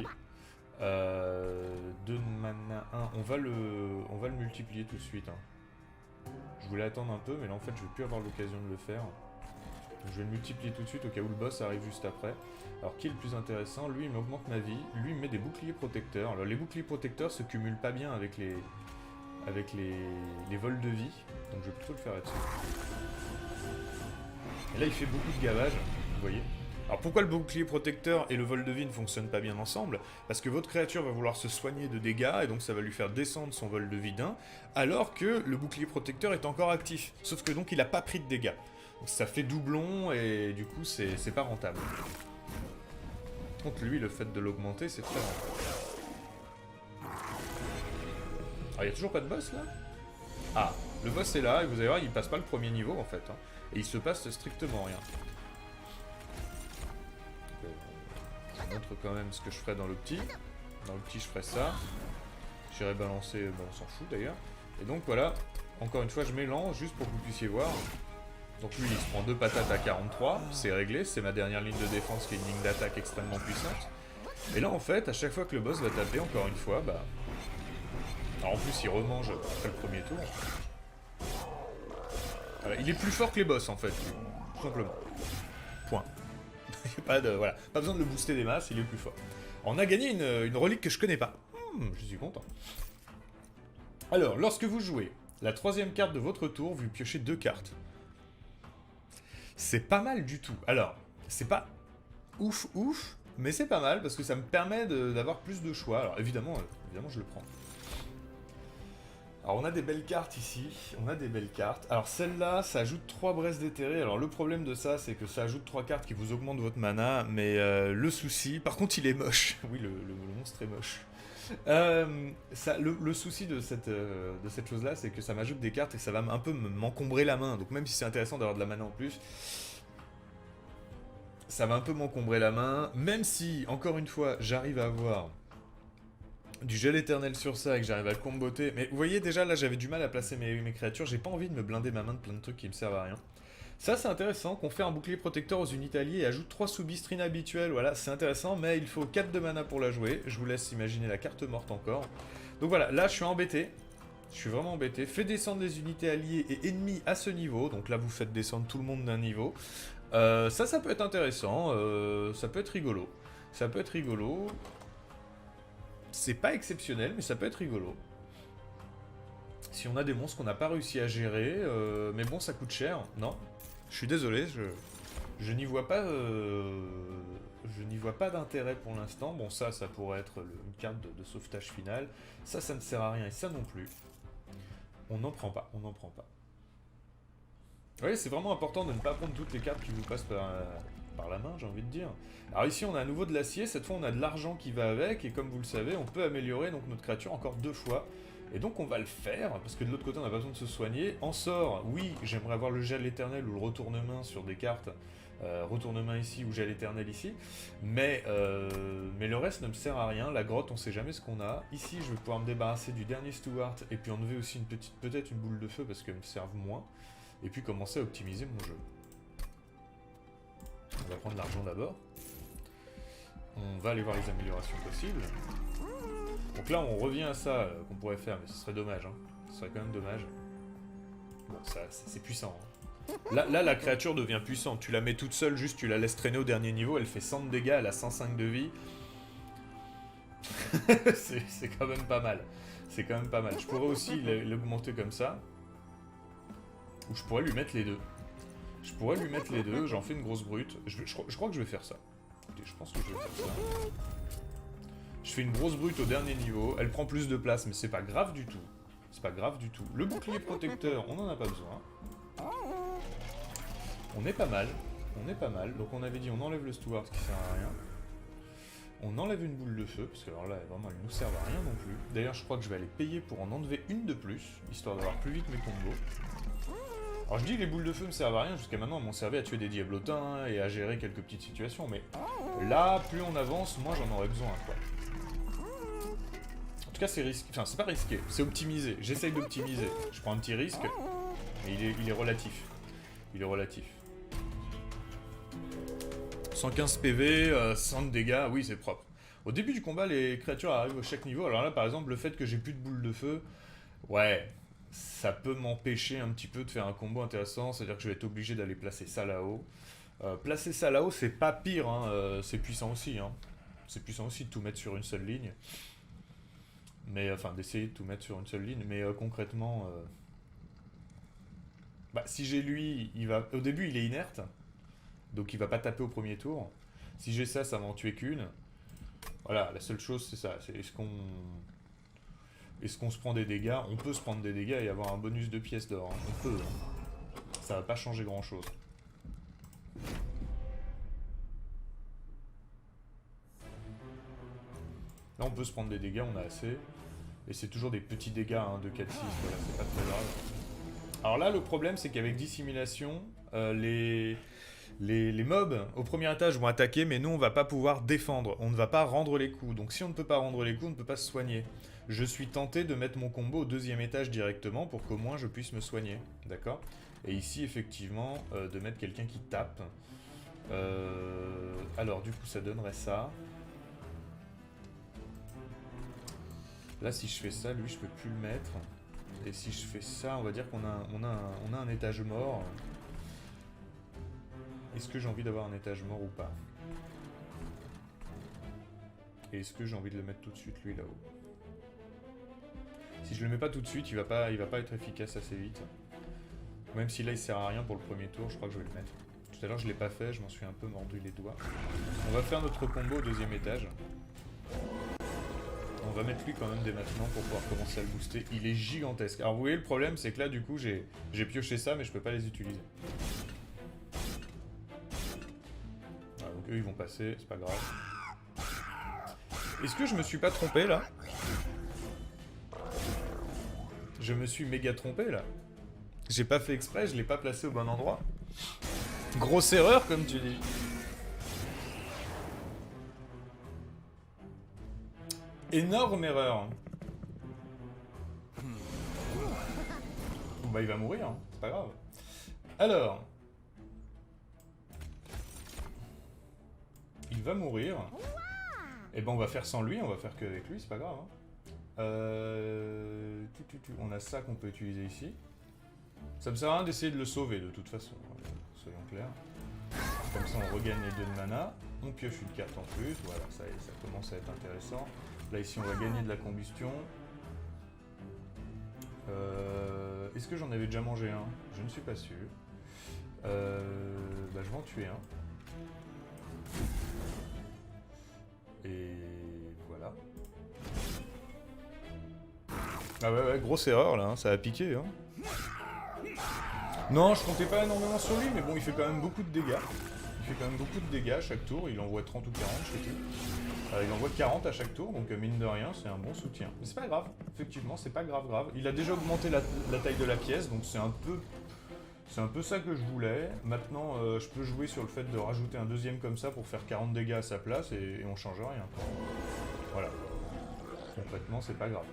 2 mana, 1. On va le multiplier tout de suite. Hein. Je voulais attendre un peu, mais là, en fait, je vais plus avoir l'occasion de le faire. Donc, je vais le multiplier tout de suite au cas où le boss arrive juste après. Alors qui est le plus intéressant? Lui il m'augmente ma vie, lui il me met des boucliers protecteurs. Alors les boucliers protecteurs se cumulent pas bien avec les vols de vie, donc je vais plutôt le faire là-dessus. Et là il fait beaucoup de gavage, vous voyez. Alors pourquoi le bouclier protecteur et le vol de vie ne fonctionnent pas bien ensemble? Parce que votre créature va vouloir se soigner de dégâts, et donc ça va lui faire descendre son vol de vie d'1, alors que le bouclier protecteur est encore actif. Sauf que donc il n'a pas pris de dégâts. Donc ça fait doublon, et du coup c'est pas rentable. Contre lui, le fait de l'augmenter, c'est très rentable. Alors, il n'y a toujours pas de boss, là? Ah, le boss est là, et vous allez voir, il passe pas le premier niveau, en fait. Hein, et il se passe strictement rien. Je vous montre quand même ce que je ferai dans le petit. Dans le petit, je ferai ça. J'irai balancer, bon, on s'en fout, d'ailleurs. Et donc, voilà, encore une fois, je mélange, juste pour que vous puissiez voir. Donc lui, il se prend 2 patates à 43, c'est réglé, c'est ma dernière ligne de défense qui est une ligne d'attaque extrêmement puissante. Et là, en fait, à chaque fois que le boss va taper, encore une fois, bah... Alors en plus, il remange après le premier tour. Voilà, il est plus fort que les boss, en fait, lui. Tout simplement. Point. Voilà, pas besoin de le booster des masses, il est plus fort. On a gagné une relique que je connais pas. Je suis content. Alors, lorsque vous jouez la 3e carte de votre tour, vous piochez 2 cartes. C'est pas mal du tout. Alors, c'est pas ouf, mais c'est pas mal parce que ça me permet d'avoir plus de choix. Alors évidemment, je le prends. Alors on a des belles cartes ici, on a des belles cartes. Alors celle-là, ça ajoute 3 braises déterrées. Alors le problème de ça, c'est que ça ajoute 3 cartes qui vous augmentent votre mana, mais le souci... Par contre, il est moche. Oui, le monstre est moche. Le souci de cette chose-là, c'est que ça m'ajoute des cartes et ça va un peu m'encombrer la main. Donc même si c'est intéressant d'avoir de la mana en plus, ça va un peu m'encombrer la main. Même si, encore une fois, j'arrive à avoir du gel éternel sur ça et que j'arrive à le comboter. Mais vous voyez, déjà, là, j'avais du mal à placer mes créatures. J'ai pas envie de me blinder ma main de plein de trucs qui me servent à rien. Ça, c'est intéressant, qu'on fait un bouclier protecteur aux unités alliées et ajoute 3 sous-bistrines habituelles. Voilà, c'est intéressant, mais il faut 4 de mana pour la jouer. Je vous laisse imaginer la carte morte encore. Donc voilà, là, je suis embêté. Je suis vraiment embêté. Fait descendre les unités alliées et ennemies à ce niveau. Donc là, vous faites descendre tout le monde d'un niveau. Ça peut être intéressant. Ça peut être rigolo. Ça peut être rigolo. C'est pas exceptionnel, mais ça peut être rigolo. Si on a des monstres qu'on n'a pas réussi à gérer, mais bon, ça coûte cher. Non, je suis désolé, je n'y vois pas, d'intérêt pour l'instant. Bon, ça pourrait être une carte de sauvetage finale. Ça ne sert à rien, et ça non plus. On n'en prend pas, on n'en prend pas. Oui, c'est vraiment important de ne pas prendre toutes les cartes qui vous passent par la main, j'ai envie de dire. Alors ici, on a à nouveau de l'acier. Cette fois, on a de l'argent qui va avec, et comme vous le savez, on peut améliorer donc notre créature encore 2 fois. Et donc on va le faire, parce que de l'autre côté on n'a pas besoin de se soigner. En sort, oui, j'aimerais avoir le gel éternel ou le retournement sur des cartes. Retournement ici ou gel éternel ici. Mais le reste ne me sert à rien. La grotte, on sait jamais ce qu'on a. Ici, je vais pouvoir me débarrasser du dernier Steward et puis enlever aussi peut-être une boule de feu parce qu'elle me servent moins. Et puis commencer à optimiser mon jeu. On va prendre l'argent d'abord. On va aller voir les améliorations possibles. Donc là, on revient à ça qu'on pourrait faire, mais ce serait dommage. Hein. Ce serait quand même dommage. Bon, c'est puissant. Hein. Là, la créature devient puissante. Tu la mets toute seule, juste tu la laisses traîner au dernier niveau. Elle fait 100 de dégâts, elle a 105 de vie. c'est quand même pas mal. C'est quand même pas mal. Je pourrais aussi l'augmenter comme ça. Ou je pourrais lui mettre les deux. J'en fais une grosse brute. Je crois que je vais faire ça. Écoutez, je pense que je vais faire ça. Je fais une grosse brute au dernier niveau, elle prend plus de place, mais c'est pas grave du tout. C'est pas grave du tout. Le bouclier protecteur, on n'en a pas besoin. On est pas mal. Donc on avait dit on enlève le Steward qui sert à rien. On enlève une boule de feu, parce que alors là, vraiment, elle nous sert à rien non plus. D'ailleurs, je crois que je vais aller payer pour en enlever une de plus, histoire d'avoir plus vite mes combos. Alors je dis que les boules de feu me servent à rien, jusqu'à maintenant elles m'ont servi à tuer des diablotins et à gérer quelques petites situations, mais là, plus on avance, moins j'en aurais besoin, quoi. En tout cas, c'est risqué. Enfin, c'est pas risqué, c'est optimisé. J'essaye d'optimiser. Je prends un petit risque, mais il est relatif. 115 PV, 100 de dégâts, oui, c'est propre. Au début du combat, les créatures arrivent à chaque niveau. Alors là, par exemple, le fait que j'ai plus de boules de feu, ouais, ça peut m'empêcher un petit peu de faire un combo intéressant. C'est-à-dire que je vais être obligé d'aller placer ça là-haut. Placer ça là-haut, c'est pas pire, hein. C'est puissant aussi, hein. C'est puissant aussi de tout mettre sur une seule ligne. Mais, enfin, d'essayer de tout mettre sur une seule ligne. Mais concrètement, bah, si j'ai lui, au début, il est inerte. Donc il va pas taper au premier tour. Si j'ai ça, ça va en tuer qu'une. Voilà, la seule chose, c'est ça. C'est est-ce qu'on se prend des dégâts? On peut se prendre des dégâts et avoir un bonus de pièces d'or. Hein. On peut. Hein. Ça va pas changer grand-chose. Là, on peut se prendre des dégâts, on a assez. Et c'est toujours des petits dégâts hein, de 4-6, voilà, c'est pas très grave. Alors là, le problème, c'est qu'avec dissimulation, les mobs au premier étage vont attaquer, mais nous, on va pas pouvoir défendre. On ne va pas rendre les coups. Donc si on ne peut pas rendre les coups, on ne peut pas se soigner. Je suis tenté de mettre mon combo au deuxième étage directement pour qu'au moins je puisse me soigner. D'accord? Et ici, effectivement, de mettre quelqu'un qui tape. Alors, du coup, ça donnerait ça. Là, si je fais ça, lui, je peux plus le mettre. Et si je fais ça, on va dire qu'on a un étage mort. Est-ce que j'ai envie d'avoir un étage mort ou pas? Et est-ce que j'ai envie de le mettre tout de suite, lui, là-haut? Si je le mets pas tout de suite, il va pas être efficace assez vite. Même si là, il sert à rien pour le premier tour, je crois que je vais le mettre. Tout à l'heure, je l'ai pas fait, je m'en suis un peu mordu les doigts. On va faire notre combo au deuxième étage. On va mettre lui quand même dès maintenant pour pouvoir commencer à le booster. Il est gigantesque. Alors vous voyez, le problème, c'est que là, du coup, j'ai pioché ça, mais je peux pas les utiliser. Voilà, donc eux, ils vont passer, c'est pas grave. Est-ce que je me suis pas trompé, là? Je me suis méga trompé, là. J'ai pas fait exprès, je l'ai pas placé au bon endroit. Grosse erreur, comme tu dis. Énorme erreur. Bon bah il va mourir, hein. C'est pas grave. Alors. Il va mourir. Et ben on va faire sans lui, on va faire qu'avec lui, c'est pas grave. Hein. On a ça qu'on peut utiliser ici. Ça me sert à rien d'essayer de le sauver de toute façon, soyons clairs. Comme ça on regagne les 2 de mana. On pioche une carte en plus, voilà, ça commence à être intéressant. Là ici on va gagner de la combustion. Est-ce que j'en avais déjà mangé un? Je ne suis pas sûr. Bah, je vais en tuer un. Et voilà. Ah ouais, grosse erreur là, hein, ça a piqué. Hein. Non, je comptais pas énormément sur lui, mais bon, il fait quand même beaucoup de dégâts. Il fait quand même beaucoup de dégâts à chaque tour, il envoie 30 ou 40, je sais plus. Il envoie 40 à chaque tour, donc mine de rien, c'est un bon soutien. Mais c'est pas grave, effectivement, c'est pas grave. Il a déjà augmenté la taille de la pièce, donc c'est un peu ça que je voulais. Maintenant, je peux jouer sur le fait de rajouter un deuxième comme ça pour faire 40 dégâts à sa place et on change rien. Voilà. Concrètement, c'est pas grave.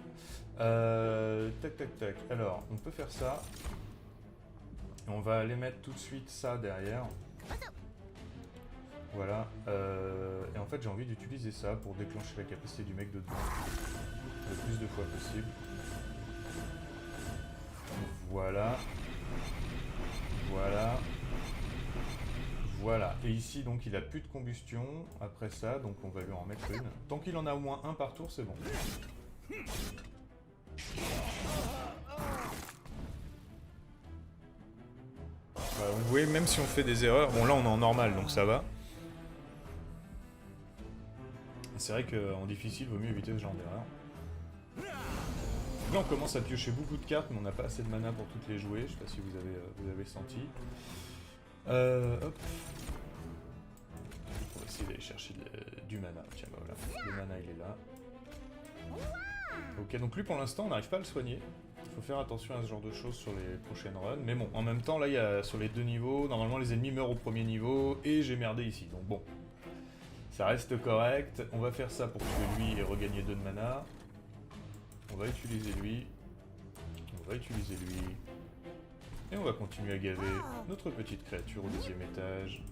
Tac. Alors, on peut faire ça. On va aller mettre tout de suite ça derrière. Voilà. Et en fait, j'ai envie d'utiliser ça pour déclencher la capacité du mec de devant le plus de fois possible. Voilà. Voilà. Et ici, donc, il a plus de combustion après ça, donc on va lui en mettre une. Tant qu'il en a au moins un par tour, c'est bon. Vous voyez, même si on fait des erreurs, bon là on est en normal, donc ça va. C'est vrai qu'en difficile, il vaut mieux éviter ce genre d'erreur. Là on commence à piocher beaucoup de cartes, mais on n'a pas assez de mana pour toutes les jouer, je sais pas si vous avez senti. Hop. On va essayer d'aller chercher du mana, tiens bah voilà, le mana il est là. Ok, donc lui pour l'instant on n'arrive pas à le soigner. Il faut faire attention à ce genre de choses sur les prochaines runs. Mais bon, en même temps, là, il y a sur les deux niveaux, normalement les ennemis meurent au premier niveau, et j'ai merdé ici. Donc bon, ça reste correct. On va faire ça pour tuer lui et regagner 2 de mana. On va utiliser lui. Et on va continuer à gaver notre petite créature au 2e étage.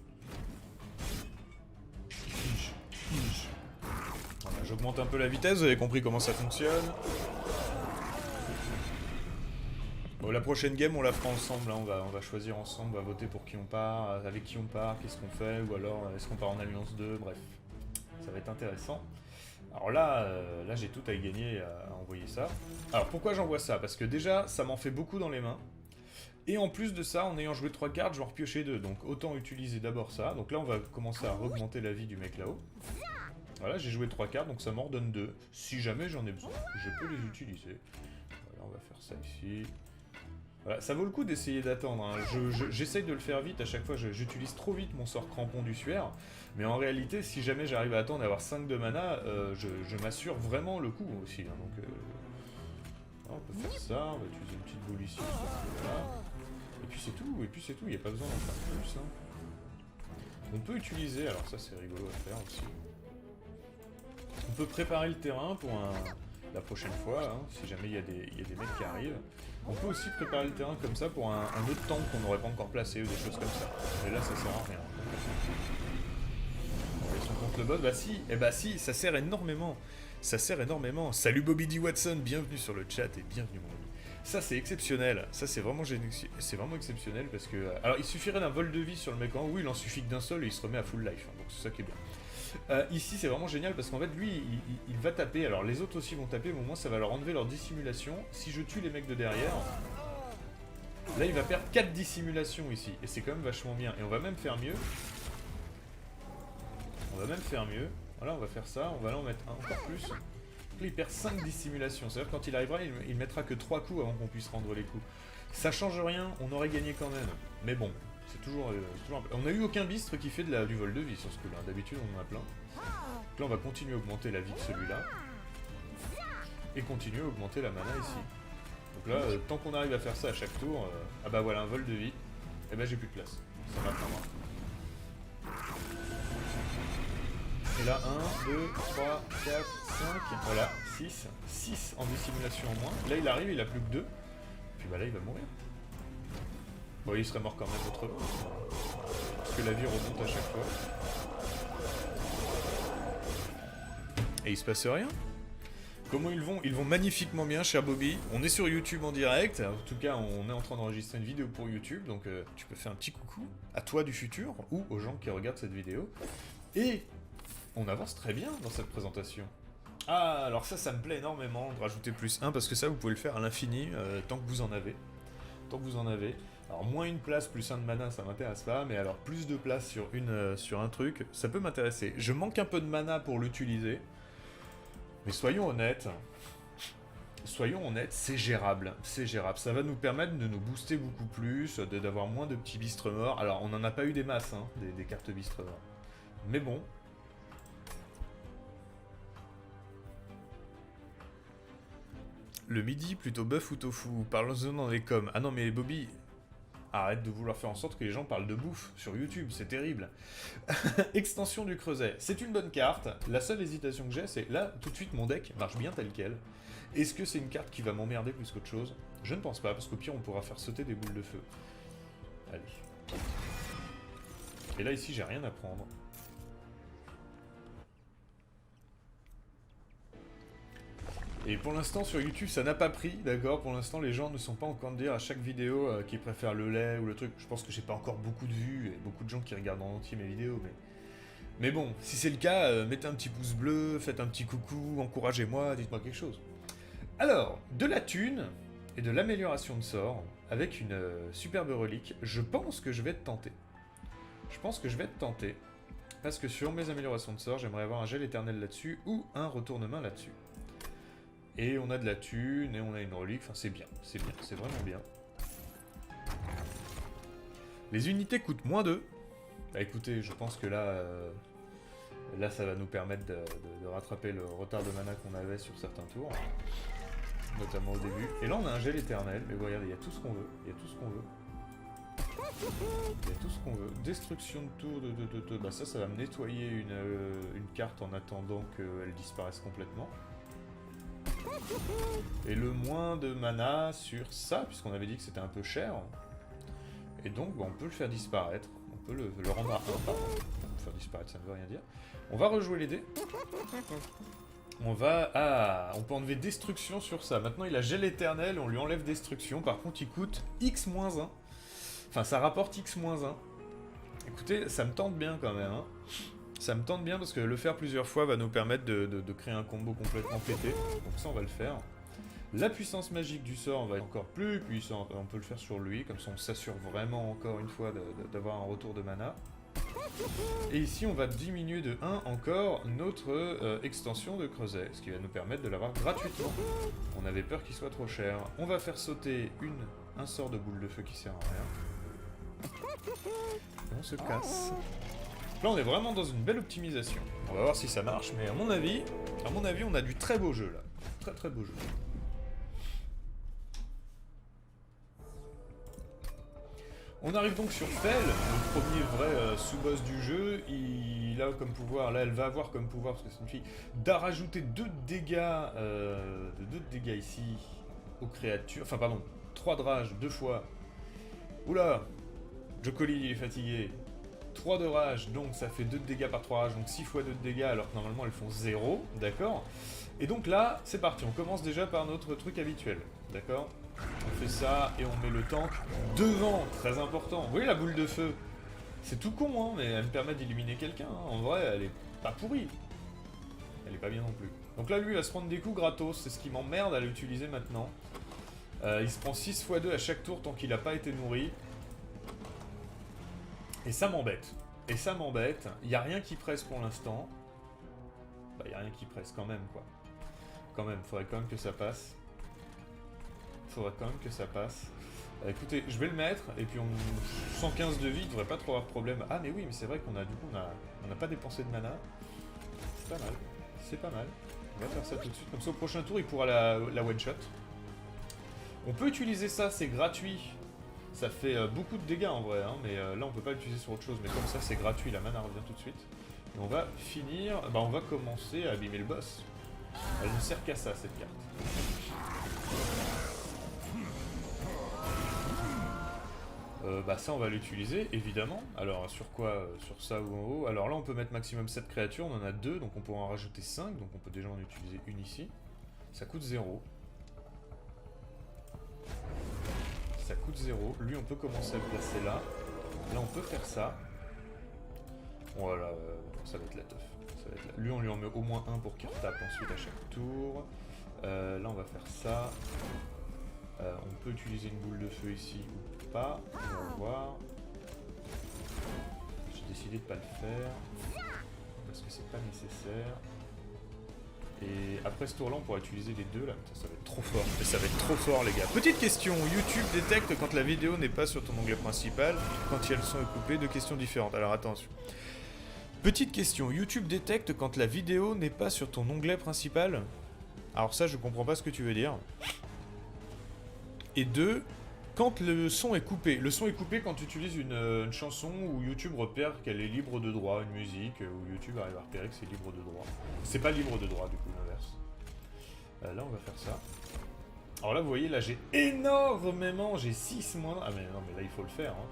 Voilà, j'augmente un peu la vitesse, vous avez compris comment ça fonctionne. Bon, la prochaine game, on la fera ensemble, hein. On va choisir ensemble, on va voter pour qui on part, avec qui on part, qu'est-ce qu'on fait, ou alors est-ce qu'on part en Alliance 2, bref. Ça va être intéressant. Alors là, j'ai tout à y gagner à envoyer ça. Alors pourquoi j'envoie ça? Parce que déjà, ça m'en fait beaucoup dans les mains. Et en plus de ça, en ayant joué 3 cartes, je vais en repiocher 2. Donc autant utiliser d'abord ça. Donc là, on va commencer à augmenter la vie du mec là-haut. Voilà, j'ai joué 3 cartes, donc ça m'en redonne 2. Si jamais j'en ai besoin, je peux les utiliser. Voilà, on va faire ça ici. Voilà, ça vaut le coup d'essayer d'attendre, hein. J'essaye de le faire vite, à chaque fois j'utilise trop vite mon sort crampon du suaire, mais en réalité si jamais j'arrive à attendre d'avoir 5 de mana, je m'assure vraiment le coup aussi, hein. Donc on peut faire ça, on va utiliser une petite boule ici, voilà. Et puis c'est tout, il n'y a pas besoin d'en faire plus, hein. On peut utiliser, alors ça c'est rigolo à faire aussi, on peut préparer le terrain pour la prochaine fois, hein, si jamais il y a des mecs qui arrivent. On peut aussi préparer le terrain comme ça pour un autre temple qu'on n'aurait pas encore placé ou des choses comme ça. Mais là, ça sert à rien. On laisse on compte le bot. Bah si, ça sert énormément. Ça sert énormément. Salut Bobby D. Watson, bienvenue sur le chat et bienvenue mon ami. Ça c'est exceptionnel. Ça c'est vraiment exceptionnel parce que... Alors il suffirait d'un vol de vie sur le mec en haut, il en suffit que d'un seul et il se remet à full life. Hein, donc c'est ça qui est bien. Ici c'est vraiment génial parce qu'en fait lui il va taper, alors les autres aussi vont taper mais au moins ça va leur enlever leur dissimulation. Si je tue les mecs de derrière, là il va perdre 4 dissimulations ici et c'est quand même vachement bien. Et on va même faire mieux. Voilà, on va faire ça, on va là en mettre encore plus. Là il perd 5 dissimulations, c'est à dire quand il arrivera il mettra que 3 coups avant qu'on puisse rendre les coups. Ça change rien, on aurait gagné quand même, mais bon. C'est toujours On n'a eu aucun bistre qui fait du vol de vie sur ce coup-là. D'habitude, on en a plein. Donc là, on va continuer à augmenter la vie de celui-là. Et continuer à augmenter la mana ici. Donc là, tant qu'on arrive à faire ça à chaque tour... Ah bah voilà, un vol de vie. Et bah j'ai plus de place. Ça va prendre. Et là, 1, 2, 3, 4, 5... Voilà, 6. 6 en dissimulation en moins. Là, il arrive, il a plus que 2. Puis bah là, il va mourir. Bon, il serait mort quand même autrement. Parce que la vie remonte à chaque fois. Et il se passe rien. Comment ils vont? Ils vont magnifiquement bien, cher Bobby. On est sur YouTube en direct. En tout cas, on est en train d'enregistrer une vidéo pour YouTube. Donc, tu peux faire un petit coucou à toi du futur ou aux gens qui regardent cette vidéo. Et on avance très bien dans cette présentation. Ah, alors ça me plaît énormément de rajouter plus 1 parce que ça vous pouvez le faire à l'infini tant que vous en avez. Tant que vous en avez. Alors moins une place, plus 1 de mana, ça m'intéresse pas, mais alors plus de place sur un truc, ça peut m'intéresser. Je manque un peu de mana pour l'utiliser, mais soyons honnêtes, c'est gérable, c'est gérable. Ça va nous permettre de nous booster beaucoup plus, d'avoir moins de petits bistres morts. Alors on n'en a pas eu des masses, hein, des cartes bistres morts. Mais bon. Le midi, plutôt bœuf ou tofu? Parlons-en dans les coms. Ah non mais Bobby, arrête de vouloir faire en sorte que les gens parlent de bouffe sur YouTube, c'est terrible. Extension du creuset, c'est une bonne carte. La seule hésitation que j'ai, c'est là, tout de suite, mon deck marche bien tel quel. Est-ce que c'est une carte qui va m'emmerder plus qu'autre chose? Je ne pense pas, parce qu'au pire, on pourra faire sauter des boules de feu. Allez. Et là, ici, j'ai rien à prendre. Et pour l'instant sur YouTube ça n'a pas pris, d'accord. Pour l'instant les gens ne sont pas en train de dire à chaque vidéo qu'ils préfèrent le lait ou le truc. Je pense que j'ai pas encore beaucoup de vues et beaucoup de gens qui regardent en entier mes vidéos. Mais bon, si c'est le cas, mettez un petit pouce bleu, faites un petit coucou, encouragez-moi, dites-moi quelque chose. Alors, de la thune et de l'amélioration de sort avec une superbe relique, je pense que je vais être tenté. Je pense que je vais être tenté. Parce que sur mes améliorations de sort, j'aimerais avoir un gel éternel là-dessus ou un retourne-main là-dessus. Et on a de la thune, et on a une relique, enfin c'est bien, c'est vraiment bien. Les unités coûtent moins 2. Bah écoutez, je pense que là, là ça va nous permettre de rattraper le retard de mana qu'on avait sur certains tours. Notamment au début. Et là on a un gel éternel, mais vous regardez, il y a tout ce qu'on veut, il y a tout ce qu'on veut. Il y a tout ce qu'on veut. Destruction de tour, bah ça va me nettoyer une carte en attendant qu'elle disparaisse complètement. Et le moins de mana sur ça, puisqu'on avait dit que c'était un peu cher. Et donc, bah, on peut le faire disparaître. On peut le rendre à 1, pardon. Faire disparaître, ça ne veut rien dire. On va rejouer les dés. On va... Ah, on peut enlever destruction sur ça. Maintenant, il a gel éternel, on lui enlève destruction. Par contre, il coûte X-1. Enfin, ça rapporte X-1. Écoutez, ça me tente bien quand même, hein. Ça me tente bien parce que le faire plusieurs fois va nous permettre de créer un combo complètement pété. Donc ça, on va le faire. La puissance magique du sort va être encore plus puissante. On peut le faire sur lui, comme ça on s'assure vraiment encore une fois d'avoir un retour de mana. Et ici, on va diminuer de 1 encore notre extension de creuset, ce qui va nous permettre de l'avoir gratuitement. On avait peur qu'il soit trop cher. On va faire sauter un sort de boule de feu qui sert à rien. Et on se casse. Là, on est vraiment dans une belle optimisation. On va voir si ça marche, mais à mon avis, on a du très beau jeu, là. Très très beau jeu. On arrive donc sur Fel, le premier vrai sous-boss du jeu. Il a comme pouvoir, là, elle va avoir comme pouvoir, parce que c'est une fille, d'à rajouter 2 de dégâts ici aux créatures. Enfin, pardon, 3 de rage 2 fois. Oula, Jocoli, il est fatigué. 3 de rage, donc ça fait 2 de dégâts par 3 rage, donc 6 fois 2 de dégâts, alors que normalement elles font 0, d'accord. Et donc là, c'est parti, on commence déjà par notre truc habituel, d'accord. On fait ça, et on met le tank devant, très important. Vous voyez la boule de feu? C'est tout con, hein, mais elle me permet d'illuminer quelqu'un, hein. En vrai, elle est pas pourrie. Elle est pas bien non plus. Donc là, lui, il va se prendre des coups gratos, c'est ce qui m'emmerde à l'utiliser maintenant. Il se prend 6 fois 2 à chaque tour tant qu'il n'a pas été nourri. Et ça m'embête. Il n'y a rien qui presse pour l'instant. Bah, il n'y a rien qui presse quand même, quoi. Quand même, faudrait quand même que ça passe. Écoutez, je vais le mettre, et puis 115 de vie, il devrait pas trop avoir de problème. Ah, mais oui, mais c'est vrai qu'on a, du coup, on n'a pas dépensé de mana. C'est pas mal. On va faire ça tout de suite. Comme ça, au prochain tour, il pourra la one-shot. On peut utiliser ça, c'est gratuit. Ça fait beaucoup de dégâts en vrai, hein, mais là on peut pas l'utiliser sur autre chose, mais comme ça c'est gratuit, la mana revient tout de suite. Et on va finir, bah on va commencer à abîmer le boss. Elle ne sert qu'à ça cette carte. Bah ça on va l'utiliser évidemment. Alors sur quoi? Sur ça ou en haut? Alors là on peut mettre maximum 7 créatures, on en a 2, donc on pourra en rajouter 5, donc on peut déjà en utiliser une ici. Ça coûte 0. Ça coûte 0. Lui, on peut commencer à le placer là. Là, on peut faire ça. Voilà, ça va être la teuf. Ça va être la... Lui, on lui en met au moins un pour qu'il retape ensuite à chaque tour. Là, on va faire ça. On peut utiliser une boule de feu ici ou pas. On va voir. J'ai décidé de pas le faire. Parce que c'est pas nécessaire. Et après ce tour là on pourra utiliser les deux là. Putain, ça va être trop fort. Mais ça va être trop fort les gars. Petite question, YouTube détecte quand la vidéo n'est pas sur ton onglet principal, quand le son est coupé, deux questions différentes. Alors attention. Petite question, YouTube détecte quand la vidéo n'est pas sur ton onglet principal. Alors ça je comprends pas ce que tu veux dire. Et deux, quand le son est coupé. Le son est coupé quand tu utilises une chanson où YouTube repère qu'elle est libre de droit, une musique, où YouTube arrive à repérer que c'est libre de droit. C'est pas libre de droit du coup, l'inverse. Là on va faire ça. Alors là vous voyez, là j'ai énormément, j'ai 6 moins... Ah mais non mais là il faut le faire. Hein.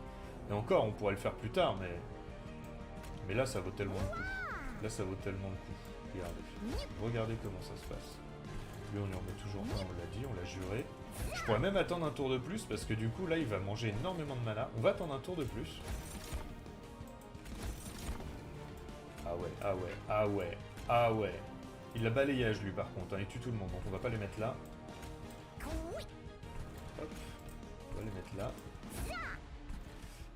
Et encore, on pourrait le faire plus tard, mais là ça vaut tellement le coup. Là ça vaut tellement le coup. Regardez comment ça se passe. Lui on lui en met toujours un, on l'a dit, on l'a juré. Je pourrais même attendre un tour de plus parce que du coup là il va manger énormément de mana. On va attendre un tour de plus. Ah ouais, ah ouais, ah ouais, ah ouais. Il a balayage lui par contre, hein, il tue tout le monde donc on va pas les mettre là. Hop, on va les mettre là.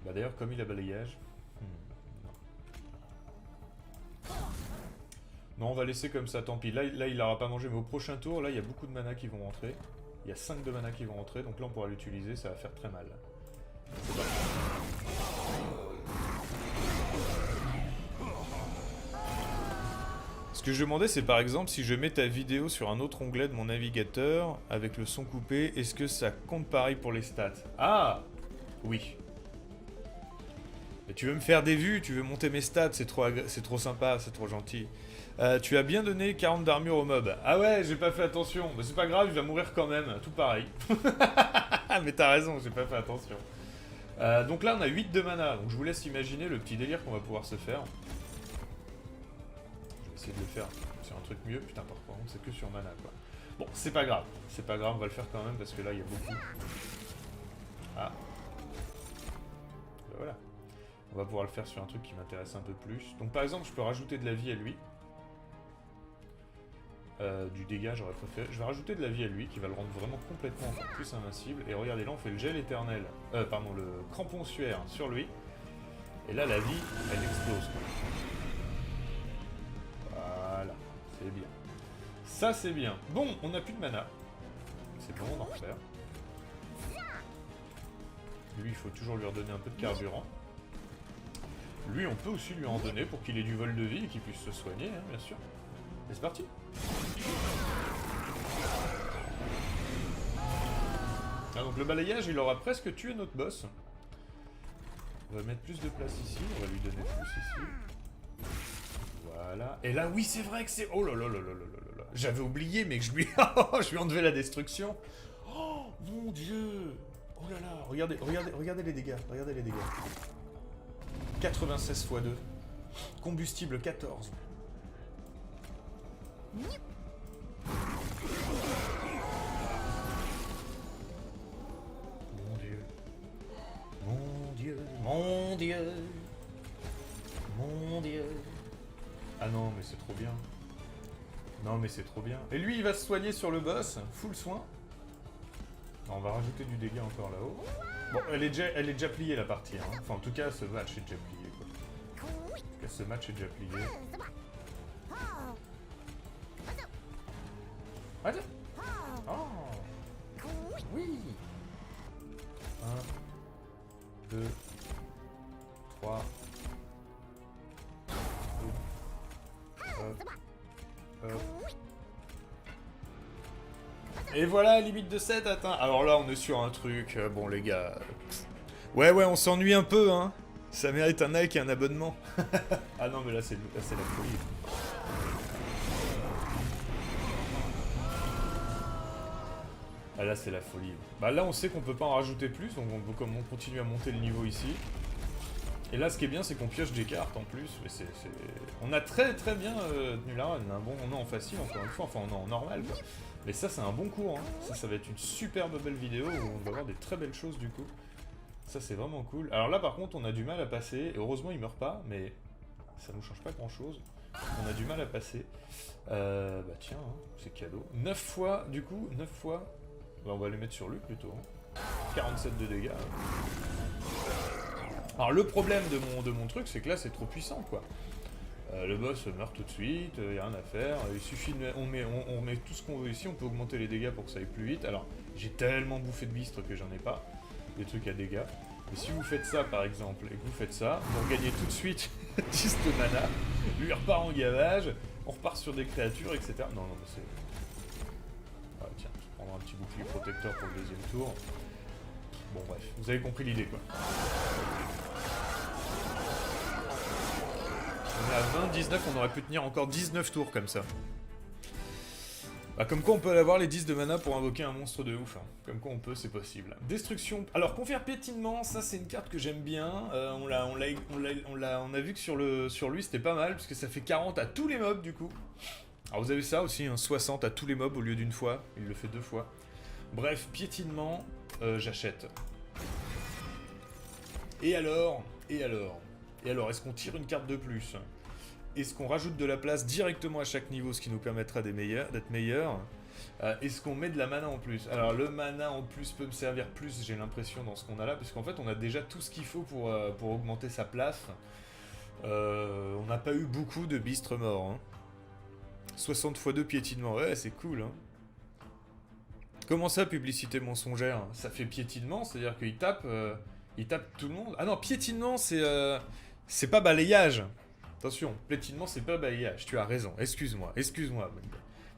Bah d'ailleurs comme il a balayage... Non on va laisser comme ça, tant pis. Là il n'aura pas mangé mais au prochain tour là il y a beaucoup de mana qui vont rentrer. Il y a 5 de mana qui vont rentrer, donc là on pourra l'utiliser, ça va faire très mal. C'est parti. Ce que je demandais, c'est par exemple, si je mets ta vidéo sur un autre onglet de mon navigateur, avec le son coupé, est-ce que ça compte pareil pour les stats? Ah! Oui. Mais tu veux me faire des vues, tu veux monter mes stats, c'est trop sympa, c'est trop gentil. Tu as bien donné 40 d'armure au mob. Ah ouais, j'ai pas fait attention. Mais c'est pas grave, il va mourir quand même. Tout pareil. Mais t'as raison, j'ai pas fait attention. Donc là, on a 8 de mana. Donc je vous laisse imaginer le petit délire qu'on va pouvoir se faire. Je vais essayer de le faire sur un truc mieux. Putain, par contre, c'est que sur mana, quoi. Bon, c'est pas grave. C'est pas grave, on va le faire quand même parce que là, il y a beaucoup. Ah. Ben voilà. On va pouvoir le faire sur un truc qui m'intéresse un peu plus. Donc par exemple, je peux rajouter de la vie à lui. Du dégât, j'aurais préféré. Je vais rajouter de la vie à lui, qui va le rendre vraiment complètement encore plus invincible. Et regardez, là on fait le gel éternel, pardon, le crampon suaire sur lui. Et là, la vie, elle explose. Voilà, c'est bien. Ça, c'est bien. Bon, on n'a plus de mana. C'est bon, on en refaire. Lui, il faut toujours lui redonner un peu de carburant. Lui, on peut aussi lui en donner pour qu'il ait du vol de vie et qu'il puisse se soigner, hein, bien sûr. Et c'est parti. Ah, donc le balayage, il aura presque tué notre boss. On va mettre plus de place ici, on va lui donner plus ici. Voilà. Et là, oui, c'est vrai que c'est... Oh là là là là là là là. J'avais oublié, mais que je lui... je lui ai enlevé la destruction. Oh, mon Dieu. Oh là là. Regardez, regardez, regardez les dégâts. Regardez les dégâts. 96 x 2. Combustible 14. Mon Dieu. Mon Dieu. Mon Dieu. Mon Dieu. Ah non, mais c'est trop bien. Non, mais c'est trop bien. Et lui, il va se soigner sur le boss. Full soin. Non, on va rajouter du dégât encore là-haut. Bon, elle est déjà pliée la partie. Hein. Enfin, en tout cas, ce match est déjà plié. Quoi. En tout cas, ce match est déjà plié. Attends. Oh. Oui. 1, 2, 3. Hop. Hop. Et voilà, limite de 7 atteint. Alors là, on est sur un truc... bon, les gars... Ouais, on s'ennuie un peu, hein. Ça mérite un like et un abonnement. Ah non, mais là, c'est la folie. Ah là, c'est la folie. Bah là, on sait qu'on peut pas en rajouter plus, donc on peut comme on continue à monter le niveau ici. Et là, ce qui est bien, c'est qu'on pioche des cartes en plus. Mais on a très très bien tenu là. On a un bon en facile, encore une fois. Enfin, on est en normal, quoi. Mais ça, c'est un bon cours. Hein. Ça va être une superbe belle vidéo où on va voir des très belles choses, du coup. Ça, c'est vraiment cool. Alors là, par contre, on a du mal à passer. Et heureusement, il meurt pas, mais ça nous change pas grand chose. On a du mal à passer. Bah tiens, hein, c'est cadeau. 9 fois, du coup, 9 fois. Bah, on va les mettre sur lui plutôt. Hein. 47 de dégâts. Alors le problème de mon truc, c'est que là c'est trop puissant quoi. Le boss meurt tout de suite, y a rien à faire. Il suffit de... On met tout ce qu'on veut ici, on peut augmenter les dégâts pour que ça aille plus vite. Alors, j'ai tellement bouffé de bistres que j'en ai pas. Des trucs à dégâts. Mais si vous faites ça par exemple, et que vous faites ça, vous regagnez tout de suite 10 de mana. Lui repart en gavage, on repart sur des créatures, etc. Non, non, mais c'est... Ah tiens, je vais prendre un petit bouclier protecteur pour le deuxième tour. Bon bref, vous avez compris l'idée quoi. On est à 20, 19, on aurait pu tenir encore 19 tours comme ça. Bah, comme quoi on peut avoir les 10 de mana pour invoquer un monstre de ouf. Hein. Comme quoi on peut, c'est possible. Destruction. Alors confère piétinement, ça c'est une carte que j'aime bien. On a vu que sur lui c'était pas mal, puisque ça fait 40 à tous les mobs du coup. Alors vous avez ça aussi, hein, 60 à tous les mobs au lieu d'une fois. Il le fait 2 fois. Bref, piétinement, j'achète. Et alors, est-ce qu'on tire une carte de plus? Est-ce qu'on rajoute de la place directement à chaque niveau, ce qui nous permettra d'être meilleur? Est-ce qu'on met de la mana en plus? Alors le mana en plus peut me servir plus, j'ai l'impression, dans ce qu'on a là, parce qu'en fait on a déjà tout ce qu'il faut pour augmenter sa place. On n'a pas eu beaucoup de bistres morts. Hein. 60 x 2 piétinement, ouais c'est cool. Hein. Comment ça, publicité mensongère? Ça fait piétinement, c'est-à-dire qu'il tape tout le monde. Ah non, piétinement c'est pas balayage. Attention, piétinement c'est pas balayage, tu as raison, excuse-moi.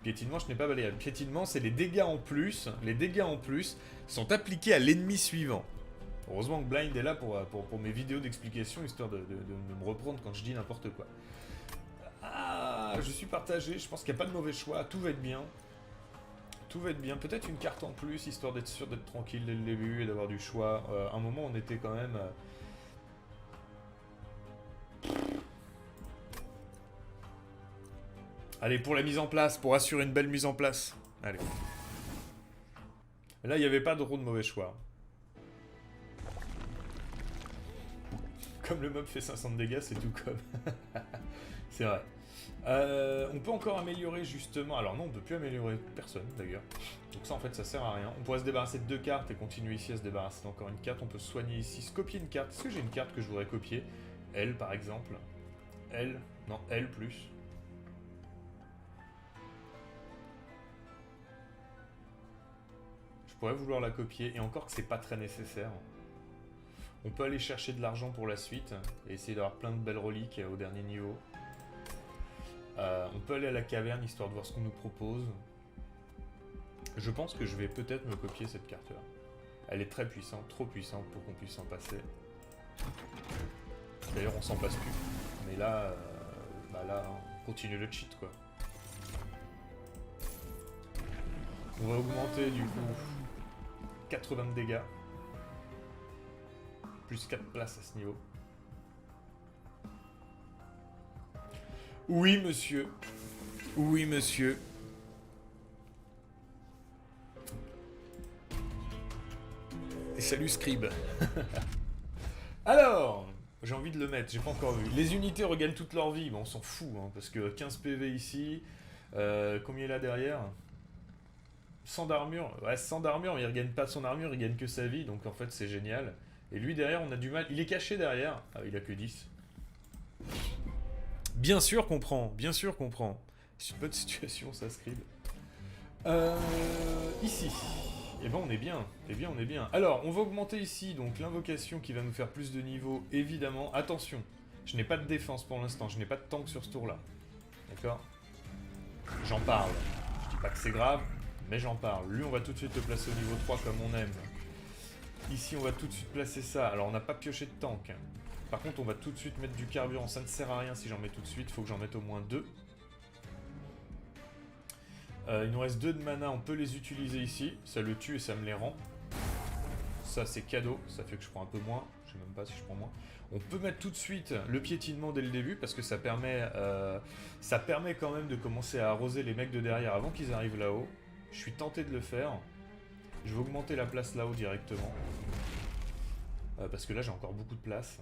Piétinement je n'ai pas balayage. Piétinement c'est les dégâts en plus, sont appliqués à l'ennemi suivant. Heureusement que Blind est là pour mes vidéos d'explication, histoire de me reprendre quand je dis n'importe quoi. Ah, je suis partagé, je pense qu'il n'y a pas de mauvais choix, tout va être bien. Tout va être bien, peut-être une carte en plus, histoire d'être sûr d'être tranquille dès le début et d'avoir du choix. À un moment on était quand même... Allez, pour la mise en place, pour assurer une belle mise en place. Allez. Là, il n'y avait pas trop de mauvais choix. Comme le mob fait 500 de dégâts, c'est tout comme. C'est vrai. On peut encore améliorer justement... Alors non, on ne peut plus améliorer personne d'ailleurs. Donc ça en fait ça sert à rien. On pourrait se débarrasser de 2 cartes et continuer ici à se débarrasser d'encore une carte. On peut soigner ici, se copier une carte. Est-ce que j'ai une carte que je voudrais copier? Elle par exemple. Elle. Non, elle plus. Je pourrais vouloir la copier et encore que c'est pas très nécessaire. On peut aller chercher de l'argent pour la suite et essayer d'avoir plein de belles reliques au dernier niveau. On peut aller à la caverne histoire de voir ce qu'on nous propose. Je pense que je vais peut-être me copier cette carte-là. Elle est très puissante, trop puissante pour qu'on puisse s'en passer. D'ailleurs, on s'en passe plus. Mais là, là, on continue le cheat, quoi. On va augmenter, du coup, 80 de dégâts. Plus 4 places à ce niveau. Oui, monsieur. Oui, monsieur. Et salut, Scribe. Alors, j'ai envie de le mettre, j'ai pas encore vu. Les unités regagnent toute leur vie, mais on s'en fout, hein, parce que 15 PV ici. Combien il a derrière? 100 d'armure. Ouais, 100 d'armure, mais il regagne pas son armure, il gagne que sa vie, donc en fait c'est génial. Et lui derrière, on a du mal. Il est caché derrière. Ah, il a que 10. Bien sûr qu'on prend, bien sûr qu'on prend. C'est une bonne situation, ça, Scribe. Ici. Eh ben on est bien, on est bien. Alors, on va augmenter ici, donc l'invocation qui va nous faire plus de niveau, évidemment. Attention, je n'ai pas de défense pour l'instant, je n'ai pas de tank sur ce tour-là. D'accord? J'en parle. Je dis pas que c'est grave, mais j'en parle. Lui, on va tout de suite le placer au niveau 3 comme on aime. Ici, on va tout de suite placer ça. Alors, on n'a pas pioché de tank. Par contre, on va tout de suite mettre du carburant. Ça ne sert à rien si j'en mets tout de suite. Il faut que j'en mette au moins 2. Il nous reste 2 de mana. On peut les utiliser ici. Ça le tue et ça me les rend. Ça, c'est cadeau. Ça fait que je prends un peu moins. Je sais même pas si je prends moins. On peut mettre tout de suite le piétinement dès le début parce que ça permet quand même de commencer à arroser les mecs de derrière avant qu'ils arrivent là-haut. Je suis tenté de le faire. Je vais augmenter la place là-haut directement. Parce que là, j'ai encore beaucoup de place.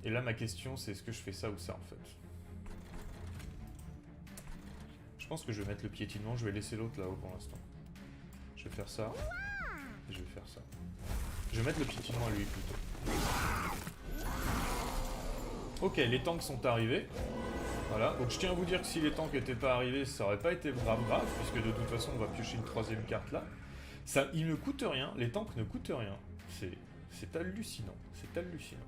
Et là, ma question, c'est est-ce que je fais ça ou ça, en fait? Je pense que je vais mettre le piétinement, je vais laisser l'autre là-haut pour l'instant. Je vais faire ça. Et je vais faire ça. Je vais mettre le piétinement à lui, plutôt. Ok, les tanks sont arrivés. Voilà, donc je tiens à vous dire que si les tanks n'étaient pas arrivés, ça aurait pas été grave, puisque de toute façon, on va piocher une troisième carte là. Ça, il ne coûte rien, les tanks ne coûtent rien. C'est hallucinant, c'est hallucinant.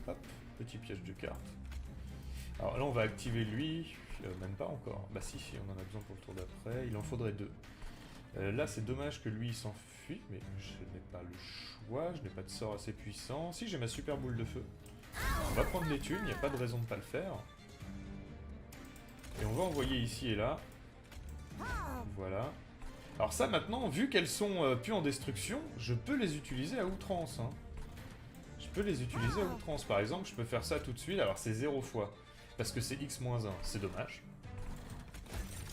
Hop, petit piège de carte. Alors là, on va activer lui, même pas encore. Bah si, on en a besoin pour le tour d'après, il en faudrait 2. Là, c'est dommage que lui, il s'enfuit, mais je n'ai pas le choix, je n'ai pas de sort assez puissant. Si, j'ai ma super boule de feu. On va prendre les thunes, il n'y a pas de raison de ne pas le faire. Et on va envoyer ici et là. Voilà. Alors ça, maintenant, vu qu'elles sont plus en destruction, je peux les utiliser à outrance. Hein. Je peux les utiliser à outrance. Par exemple, je peux faire ça tout de suite. Alors c'est 0 fois. Parce que c'est x-1. C'est dommage.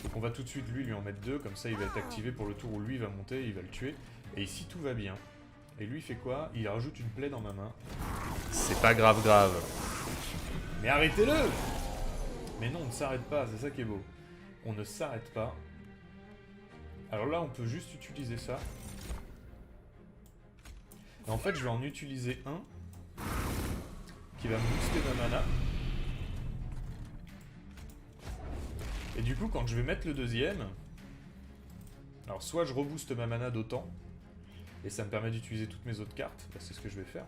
Donc on va tout de suite lui en mettre 2. Comme ça, il va être activé pour le tour où lui va monter. Il va le tuer. Et ici, tout va bien. Et lui, il fait quoi? Il rajoute une plaie dans ma main. C'est pas grave. Mais arrêtez-le! Mais non, on ne s'arrête pas. C'est ça qui est beau. On ne s'arrête pas. Alors là, on peut juste utiliser ça. Et en fait, je vais en utiliser un qui va me booster ma mana. Et du coup, quand je vais mettre le deuxième, alors soit je rebooste ma mana d'autant, et ça me permet d'utiliser toutes mes autres cartes, bah, c'est ce que je vais faire.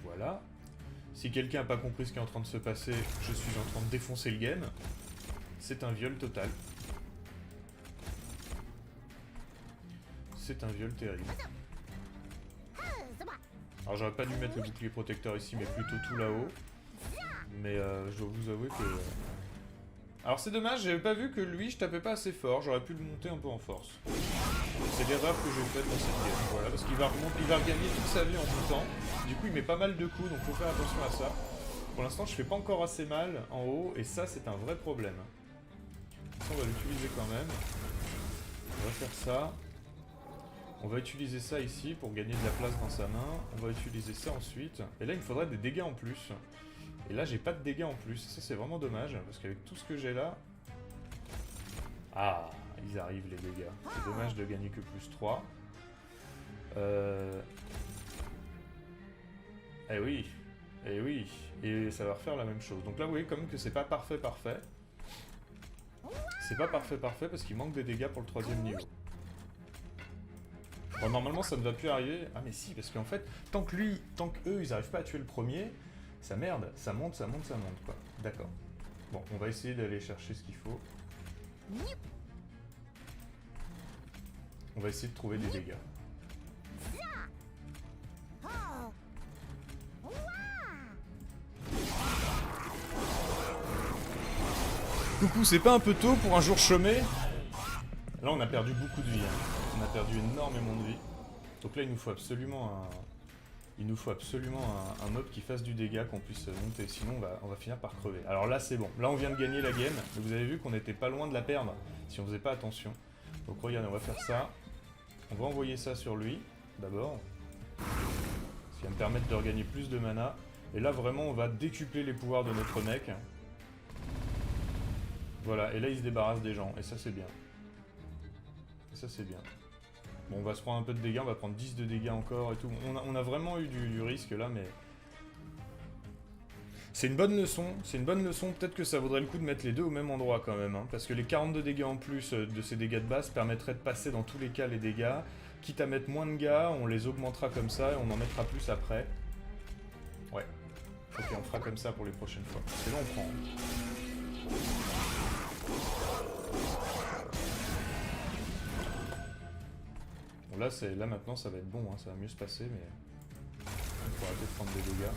Voilà. Si quelqu'un n'a pas compris ce qui est en train de se passer, je suis en train de défoncer le game. C'est un viol total. C'est un viol terrible. Alors j'aurais pas dû mettre le bouclier protecteur ici, mais plutôt tout là-haut. Mais je dois vous avouer que... Alors c'est dommage, j'avais pas vu que lui, je tapais pas assez fort. J'aurais pu le monter un peu en force. C'est l'erreur que j'ai faite dans cette game. Voilà, parce qu'il va regagner toute sa vie en montant. Du coup, il met pas mal de coups, donc faut faire attention à ça. Pour l'instant, je fais pas encore assez mal en haut, et ça, c'est un vrai problème. Ça, on va l'utiliser quand même. On va faire ça. On va utiliser ça ici pour gagner de la place dans sa main. On va utiliser ça ensuite. Et là, il me faudrait des dégâts en plus. Et là, j'ai pas de dégâts en plus. Ça, c'est vraiment dommage, parce qu'avec tout ce que j'ai là... Ah, ils arrivent les dégâts. C'est dommage de gagner que plus 3. Eh oui, eh oui, et ça va refaire la même chose. Donc là, vous voyez quand même que c'est pas parfait. C'est pas parfait parce qu'il manque des dégâts pour le 3e niveau. Bon, normalement, ça ne va plus arriver. Ah mais si, parce qu'en fait, tant qu'eux, ils arrivent pas à tuer le premier, ça merde, ça monte, quoi. D'accord. Bon, on va essayer d'aller chercher ce qu'il faut. On va essayer de trouver des dégâts. Coucou, c'est pas un peu tôt pour un jour chômé? Là, on a perdu beaucoup de vie. Hein. On a perdu énormément de vie. Donc là, il nous faut absolument un mob qui fasse du dégât, qu'on puisse monter. Sinon, on va finir par crever. Alors là, c'est bon. Là, on vient de gagner la game. Mais vous avez vu qu'on était pas loin de la perdre si on faisait pas attention. Donc regardez, on va faire ça. On va envoyer ça sur lui, d'abord. Ce qui va me permettre de regagner plus de mana. Et là, vraiment, on va décupler les pouvoirs de notre mec. Voilà, et là, il se débarrasse des gens. Et ça, c'est bien. Et ça, c'est bien. Bon, on va se prendre un peu de dégâts. On va prendre 10 de dégâts encore et tout. On a vraiment eu du risque, là, mais... C'est une bonne leçon. C'est une bonne leçon. Peut-être que ça vaudrait le coup de mettre les deux au même endroit, quand même. Hein, parce que les 42 dégâts en plus de ces dégâts de base permettraient de passer dans tous les cas les dégâts. Quitte à mettre moins de gars, on les augmentera comme ça et on en mettra plus après. Ouais. Ok, on fera comme ça pour les prochaines fois. Et là, on prend. Bon, là maintenant, ça va être bon, hein, ça va mieux se passer, mais... Il faut arrêter de prendre des dégâts.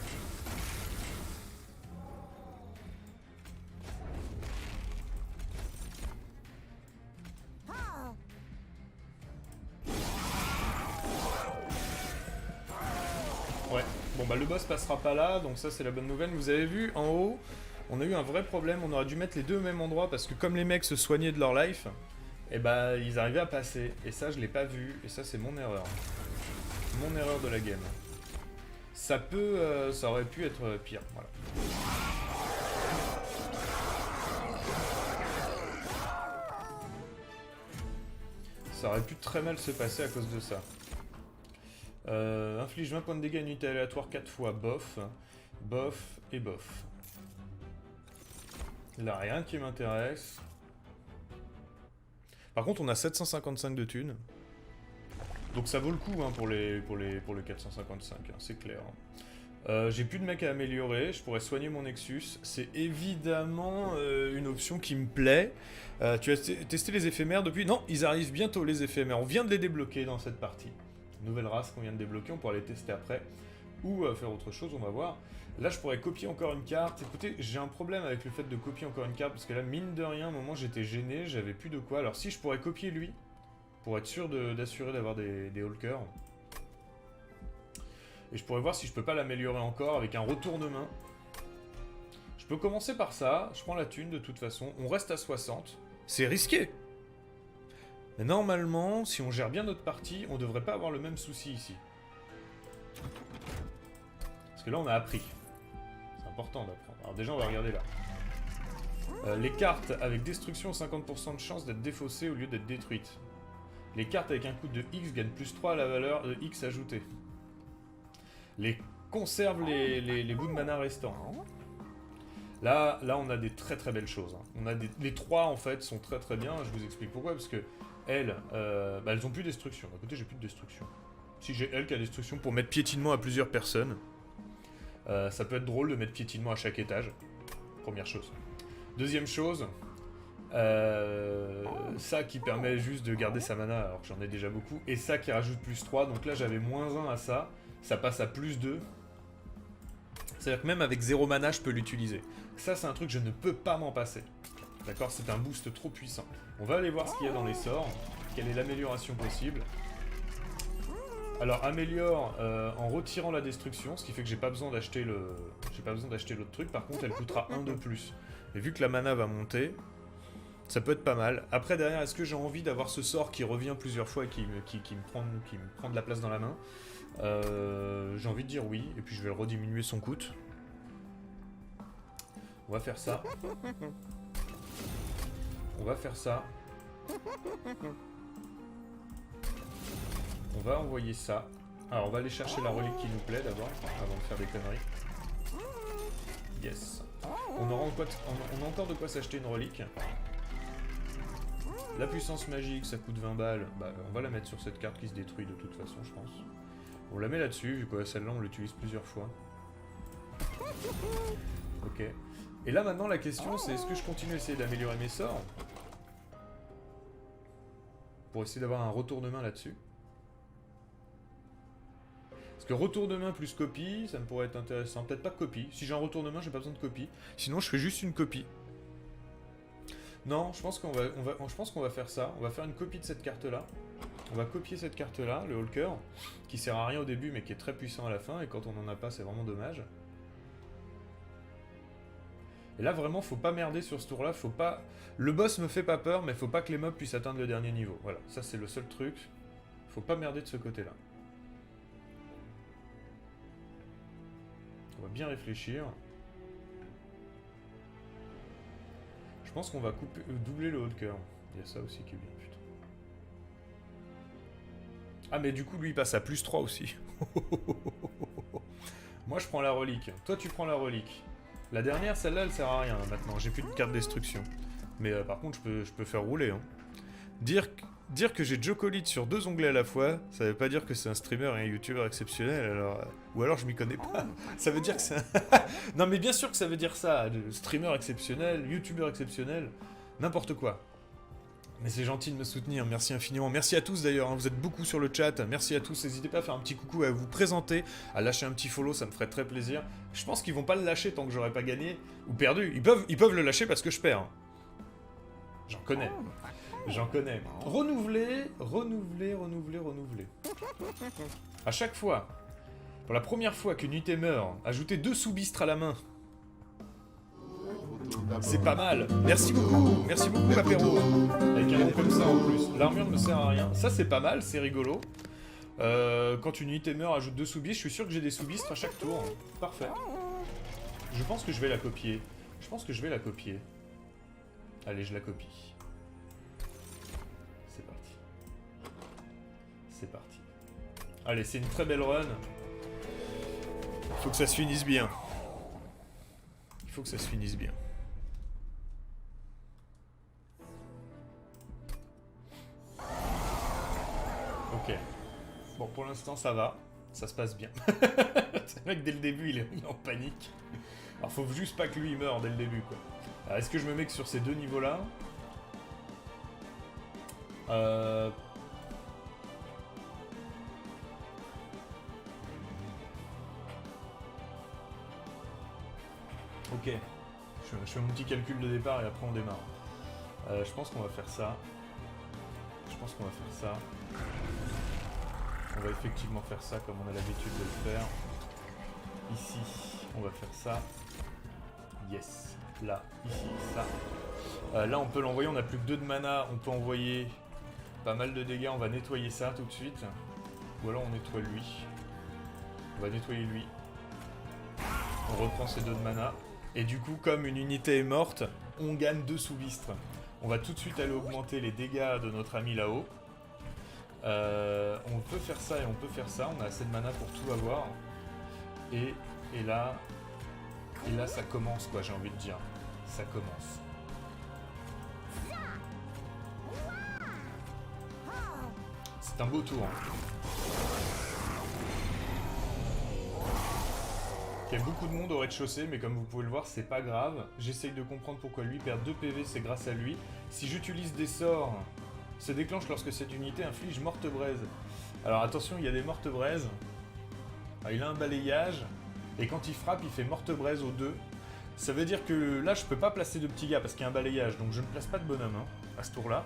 Ouais, bon bah le boss passera pas là, donc ça c'est la bonne nouvelle. Vous avez vu, en haut, on a eu un vrai problème, on aurait dû mettre les deux au même endroit, parce que comme les mecs se soignaient de leur life, et bah ils arrivaient à passer. Et ça, je l'ai pas vu. Et ça, c'est mon erreur. Mon erreur de la game. Ça peut... ça aurait pu être pire. Voilà. Ça aurait pu très mal se passer à cause de ça. Inflige 20 points de dégâts à unité aléatoire 4 fois. Bof. Bof et bof. Là, rien qui m'intéresse. Par contre, on a 755 de thunes. Donc ça vaut le coup hein, pour les 455, hein, c'est clair. J'ai plus de mecs à améliorer, je pourrais soigner mon Nexus. C'est évidemment une option qui me plaît. Tu as testé les éphémères depuis? Non, ils arrivent bientôt les éphémères. On vient de les débloquer dans cette partie. Nouvelle race qu'on vient de débloquer, on pourra les tester après. Ou faire autre chose, on va voir. Là, je pourrais copier encore une carte. Écoutez, j'ai un problème avec le fait de copier encore une carte. Parce que là, mine de rien, à un moment, j'étais gêné. J'avais plus de quoi. Alors si je pourrais copier lui, pour être sûr d'assurer d'avoir des Hulkers. Et je pourrais voir si je peux pas l'améliorer encore avec un retournement. Je peux commencer par ça. Je prends la thune de toute façon. On reste à 60. C'est risqué. Mais normalement, si on gère bien notre partie, on devrait pas avoir le même souci ici. Parce que là, on a appris. C'est important d'apprendre. Alors déjà, on va regarder là. Les cartes avec destruction ont 50% de chance d'être défaussées au lieu d'être détruites. Les cartes avec un coût de X gagnent plus 3 à la valeur de X ajoutée. Conserve les bouts de mana restants. Là, on a des très très belles choses. Hein. On a les 3 en fait sont très très bien. Je vous explique pourquoi. Parce que elles ont plus destruction. D'un côté, j'ai plus de destruction. Si j'ai elle qui a destruction pour mettre piétinement à plusieurs personnes, ça peut être drôle de mettre piétinement à chaque étage. Première chose. Deuxième chose, ça qui permet juste de garder sa mana alors que j'en ai déjà beaucoup. Et ça qui rajoute plus 3. Donc là, j'avais moins 1 à ça. Ça passe à plus 2. C'est-à-dire que même avec 0 mana, je peux l'utiliser. Ça, c'est un truc que je ne peux pas m'en passer. D'accord? C'est un boost trop puissant. On va aller voir ce qu'il y a dans les sorts. Quelle est l'amélioration possible. Alors, améliore en retirant la destruction, ce qui fait que j'ai pas besoin d'acheter l'autre truc. Par contre, elle coûtera 1 de plus. Et vu que la mana va monter, ça peut être pas mal. Après, derrière, est-ce que j'ai envie d'avoir ce sort qui revient plusieurs fois et qui me prend de la place dans la main? J'ai envie de dire oui, et puis je vais rediminuer son coût. On va faire ça. On va faire ça. On va envoyer ça. Alors on va aller chercher la relique qui nous plaît d'abord, avant de faire des conneries. Yes. On a encore de quoi s'acheter une relique. La puissance magique, ça coûte 20 balles. Bah, on va la mettre sur cette carte qui se détruit de toute façon, je pense. On la met là-dessus, vu que celle-là, on l'utilise plusieurs fois. Ok. Et là, maintenant, la question, c'est est-ce que je continue à essayer d'améliorer mes sorts pour essayer d'avoir un retour de main là-dessus? Parce que retour de main plus copie, ça me pourrait être intéressant. Peut-être pas copie. Si j'ai un retour de main, j'ai pas besoin de copie. Sinon, je fais juste une copie. Non, je pense qu'on va faire ça. On va faire une copie de cette carte-là. On va copier cette carte-là, le Hulker, qui sert à rien au début, mais qui est très puissant à la fin, et quand on en a pas, c'est vraiment dommage. Et là, vraiment, faut pas merder sur ce tour-là, faut pas... Le boss me fait pas peur, mais faut pas que les mobs puissent atteindre le dernier niveau. Voilà, ça c'est le seul truc. Faut pas merder de ce côté-là. On va bien réfléchir. Je pense qu'on va doubler le Hulker. Il y a ça aussi qui est bien, putain. Ah mais du coup lui il passe à plus 3 aussi. Moi je prends la relique. Toi tu prends la relique. La dernière, celle-là, elle sert à rien maintenant. J'ai plus de carte destruction. Mais par contre je peux faire rouler. Hein. Dire que j'ai Jocolite sur 2 onglets à la fois, ça veut pas dire que c'est un streamer et un youtubeur exceptionnel. Alors, ou alors je m'y connais pas. Ça veut dire que c'est un... Non mais bien sûr que ça veut dire ça. Streamer exceptionnel, youtubeur exceptionnel, n'importe quoi. Mais c'est gentil de me soutenir, merci infiniment. Merci à tous d'ailleurs, hein, vous êtes beaucoup sur le chat. Merci à tous, n'hésitez pas à faire un petit coucou, à vous présenter, à lâcher un petit follow, ça me ferait très plaisir. Je pense qu'ils vont pas le lâcher tant que j'aurai pas gagné ou perdu. Ils peuvent le lâcher parce que je perds. J'en connais. J'en connais. Renouveler. À chaque fois, pour la première fois qu'une unité meurt, ajoutez 2 sous-bistres à la main. C'est pas mal. Merci beaucoup Papero. Avec un nom comme ça en plus. L'armure ne me sert à rien. Ça c'est pas mal, c'est rigolo. Quand une unité meurt, ajoute 2 sous-bistres. Je suis sûr que j'ai des sous-bistres à chaque tour. Parfait. Je pense que je vais la copier. Allez, je la copie. C'est parti. C'est parti. Allez, c'est une très belle run. Faut que ça se finisse bien. Il faut que ça se finisse bien. Ok. Bon, pour l'instant, ça va. Ça se passe bien. C'est vrai que dès le début, il est mis en panique. Alors, faut juste pas que lui, il meure dès le début, quoi. Alors, est-ce que je me mets que sur ces deux niveaux-là? Ok. Je fais mon petit calcul de départ et après on démarre. Je pense qu'on va faire ça. On va effectivement faire ça comme on a l'habitude de le faire. Ici, on va faire ça. Yes. Là, ici, ça. Là, on peut l'envoyer. On n'a plus que 2 de mana. On peut envoyer pas mal de dégâts. On va nettoyer ça tout de suite. Ou alors on nettoie lui. On va nettoyer lui. On reprend ces 2 de mana. Et du coup, comme une unité est morte, on gagne 2 sous-bistres. On va tout de suite aller augmenter les dégâts de notre ami là-haut. On peut faire ça et on peut faire ça. On a assez de mana pour tout avoir. Et là, ça commence, quoi, j'ai envie de dire. Ça commence. C'est un beau tour. Il y a beaucoup de monde au rez-de-chaussée, mais comme vous pouvez le voir, c'est pas grave. J'essaye de comprendre pourquoi lui perd 2 PV, c'est grâce à lui. Si j'utilise des sorts, se déclenche lorsque cette unité inflige morte-braise. Alors attention, il y a des morte-braises. Il a un balayage, et quand il frappe, il fait morte-braise aux 2. Ça veut dire que là, je peux pas placer de petits gars parce qu'il y a un balayage, donc je ne place pas de bonhomme à ce tour-là.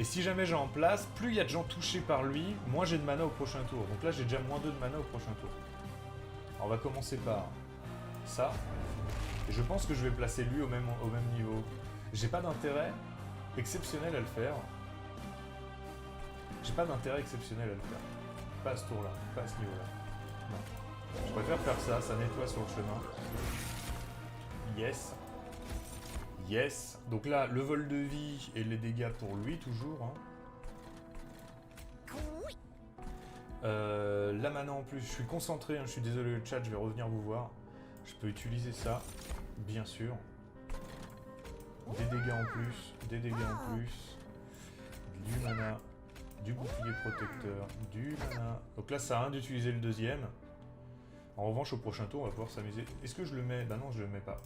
Et si jamais j'en place, plus il y a de gens touchés par lui, moins j'ai de mana au prochain tour. Donc là, j'ai déjà moins 2 de mana au prochain tour. Alors, on va commencer par ça. Et je pense que je vais placer lui au même niveau. J'ai pas d'intérêt exceptionnel à le faire. Pas à ce tour-là, pas à ce niveau-là. Non. Je préfère faire ça, ça nettoie sur le chemin. Yes. Yes. Donc là, le vol de vie et les dégâts pour lui, toujours. La mana en plus, je suis concentré, je suis désolé le chat, je vais revenir vous voir. Je peux utiliser ça, bien sûr. Des dégâts en plus, du mana, du bouclier protecteur, du mana. Donc là, ça sert à rien d'utiliser le deuxième. En revanche, au prochain tour, on va pouvoir s'amuser. Est-ce que je le mets? Bah non, je le mets pas.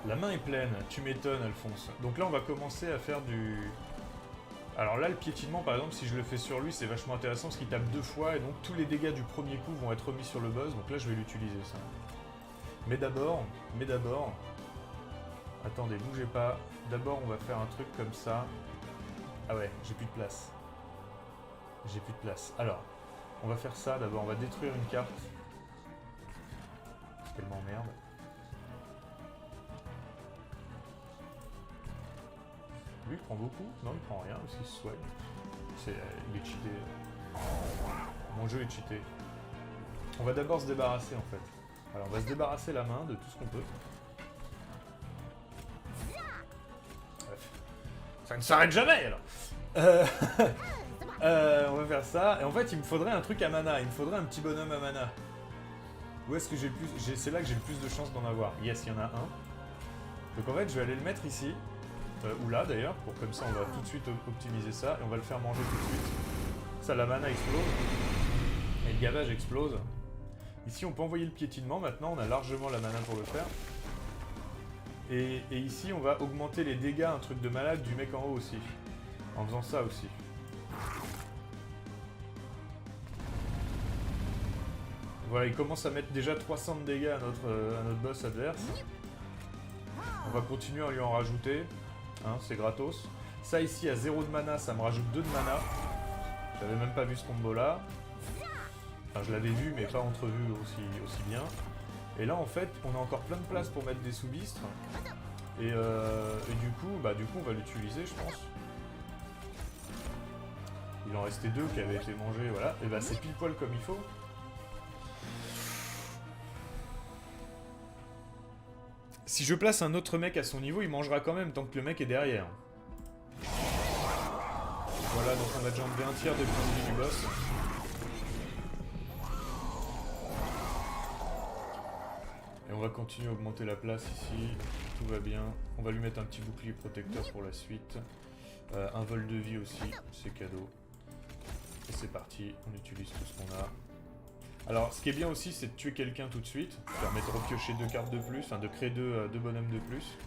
La main est pleine, tu m'étonnes Alphonse. Donc là on va commencer à faire du... Alors là le piétinement par exemple, si je le fais sur lui, c'est vachement intéressant parce qu'il tape 2 fois et donc tous les dégâts du premier coup vont être remis sur le boss, donc là je vais l'utiliser ça. Mais d'abord... Attendez, bougez pas. D'abord on va faire un truc comme ça. Ah ouais, j'ai plus de place. Alors, on va faire ça d'abord, on va détruire une carte. Parce qu'elle m'emmerde. Lui, il prend beaucoup? Non, il prend rien parce qu'il se soigne. Il est cheaté. Mon jeu est cheaté. On va d'abord se débarrasser en fait. Alors, on va se débarrasser la main de tout ce qu'on peut. Bref. Ça ne s'arrête jamais alors. On va faire ça. Et en fait, il me faudrait un truc à mana. Il me faudrait un petit bonhomme à mana. Où est-ce que j'ai le plus... C'est là que j'ai le plus de chances d'en avoir. Yes, il y en a un. Donc en fait, je vais aller le mettre ici. Ou là d'ailleurs, pour comme ça on va tout de suite optimiser ça et on va le faire manger tout de suite. Ça, la mana explose et le gavage explose. Ici on peut envoyer le piétinement, maintenant on a largement la mana pour le faire. Et ici on va augmenter les dégâts, un truc de malade du mec en haut aussi. En faisant ça aussi. Voilà, il commence à mettre déjà 300 de dégâts à notre boss adverse. On va continuer à lui en rajouter. C'est gratos. Ça ici à 0 de mana, ça me rajoute 2 de mana. J'avais même pas vu ce combo là. Enfin, je l'avais vu, mais pas entrevu aussi bien. Et là, en fait, on a encore plein de place pour mettre des sous-bistres. Et du coup, on va l'utiliser, je pense. Il en restait 2 qui avaient été mangés, voilà. Et bah, c'est pile poil comme il faut. Si je place un autre mec à son niveau, il mangera quand même tant que le mec est derrière. Voilà, donc on a déjà enlevé un tiers des points de vie du boss. Et on va continuer à augmenter la place ici. Tout va bien. On va lui mettre un petit bouclier protecteur pour la suite. Un vol de vie aussi, c'est cadeau. Et c'est parti, on utilise tout ce qu'on a. Alors, ce qui est bien aussi, c'est de tuer quelqu'un tout de suite. Ça permet de repiocher 2 cartes de plus, enfin de créer deux bonhommes de plus.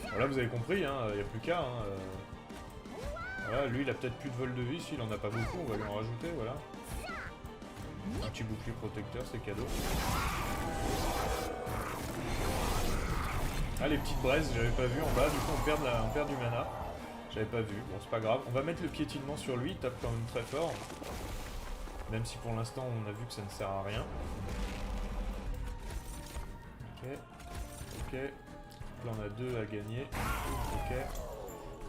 Voilà, vous avez compris, hein, il n'y a plus qu'à. Hein, Voilà, lui, il a peut-être plus de vol de vie, s'il en a pas beaucoup, on va lui en rajouter, voilà. Un petit bouclier protecteur, c'est cadeau. Ah, les petites braises, j'avais pas vu en bas, du coup on perd du mana. J'avais pas vu, bon c'est pas grave. On va mettre le piétinement sur lui, il tape quand même très fort. Même si pour l'instant on a vu que ça ne sert à rien. Ok. Là on a 2 à gagner. Ok.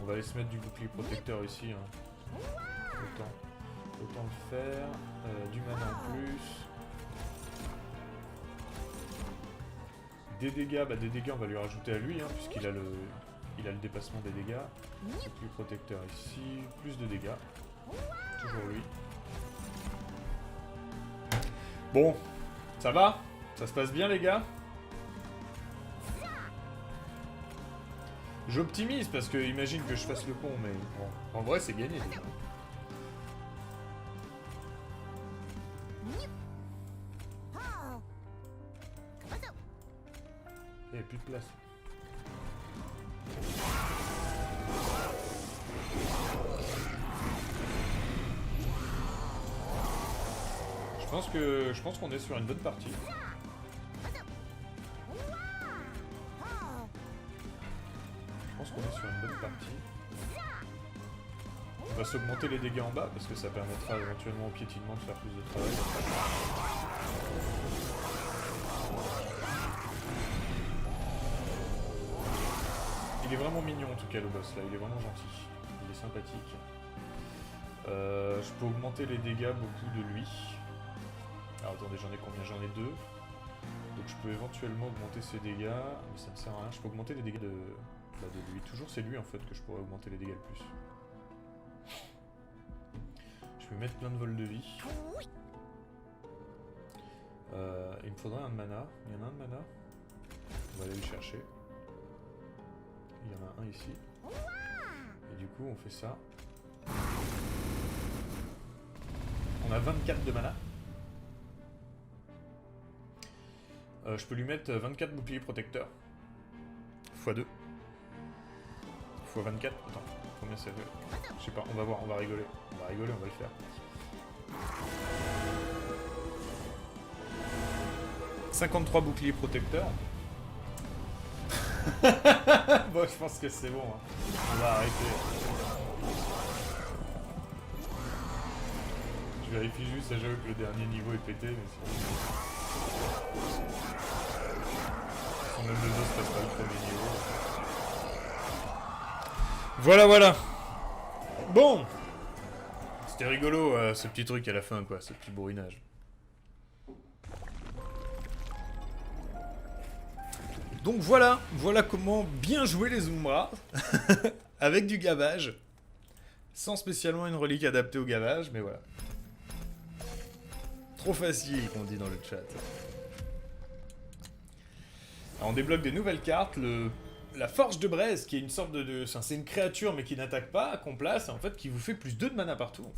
On va aller se mettre du bouclier protecteur ici. Hein. Autant le faire. Du mana en plus. Des dégâts on va lui rajouter à lui, hein, puisqu'il a le dépassement des dégâts. Bouclier protecteur ici. Plus de dégâts. Toujours lui. Bon, ça va? Ça se passe bien les gars? J'optimise parce que imagine que je fasse le pont, mais bon, en vrai c'est gagné déjà. Il n'y a plus de place. Je pense qu'on est sur une bonne partie. On va s'augmenter les dégâts en bas parce que ça permettra éventuellement au piétinement de faire plus de travail. Il est vraiment mignon en tout cas le boss là, il est vraiment gentil. Il est sympathique. Je peux augmenter les dégâts beaucoup de lui. Alors attendez, j'en ai combien? J'en ai 2. Donc je peux éventuellement augmenter ses dégâts, mais ça ne sert à rien. Je peux augmenter les dégâts de lui. Toujours c'est lui en fait que je pourrais augmenter les dégâts le plus. Je peux mettre plein de vols de vie. Il me faudrait un de mana. Il y en a un de mana. On va aller le chercher. Il y en a un ici. Et du coup on fait ça. On a 24 de mana. Je peux lui mettre 24 boucliers protecteurs. x2. x 24. Attends, combien ça fait? Je sais pas, on va voir, on va rigoler. On va rigoler, on va le faire. 53 boucliers protecteurs. Bon, je pense que c'est bon. Hein. On va arrêter. Je vérifie juste, j'avoue que le dernier niveau est pété, mais sinon... Même le dos se passe pas le premier niveau. Voilà. Bon. C'était rigolo ce petit truc à la fin quoi, ce petit bourrinage. Donc voilà comment bien jouer les Umbra avec du gavage. Sans spécialement une relique adaptée au gavage, mais voilà. Trop facile qu'on dit dans le chat. Alors on débloque des nouvelles cartes, la Forge de Braise, qui est une sorte c'est une créature mais qui n'attaque pas, qu'on place, en fait qui vous fait plus 2 de mana par tour.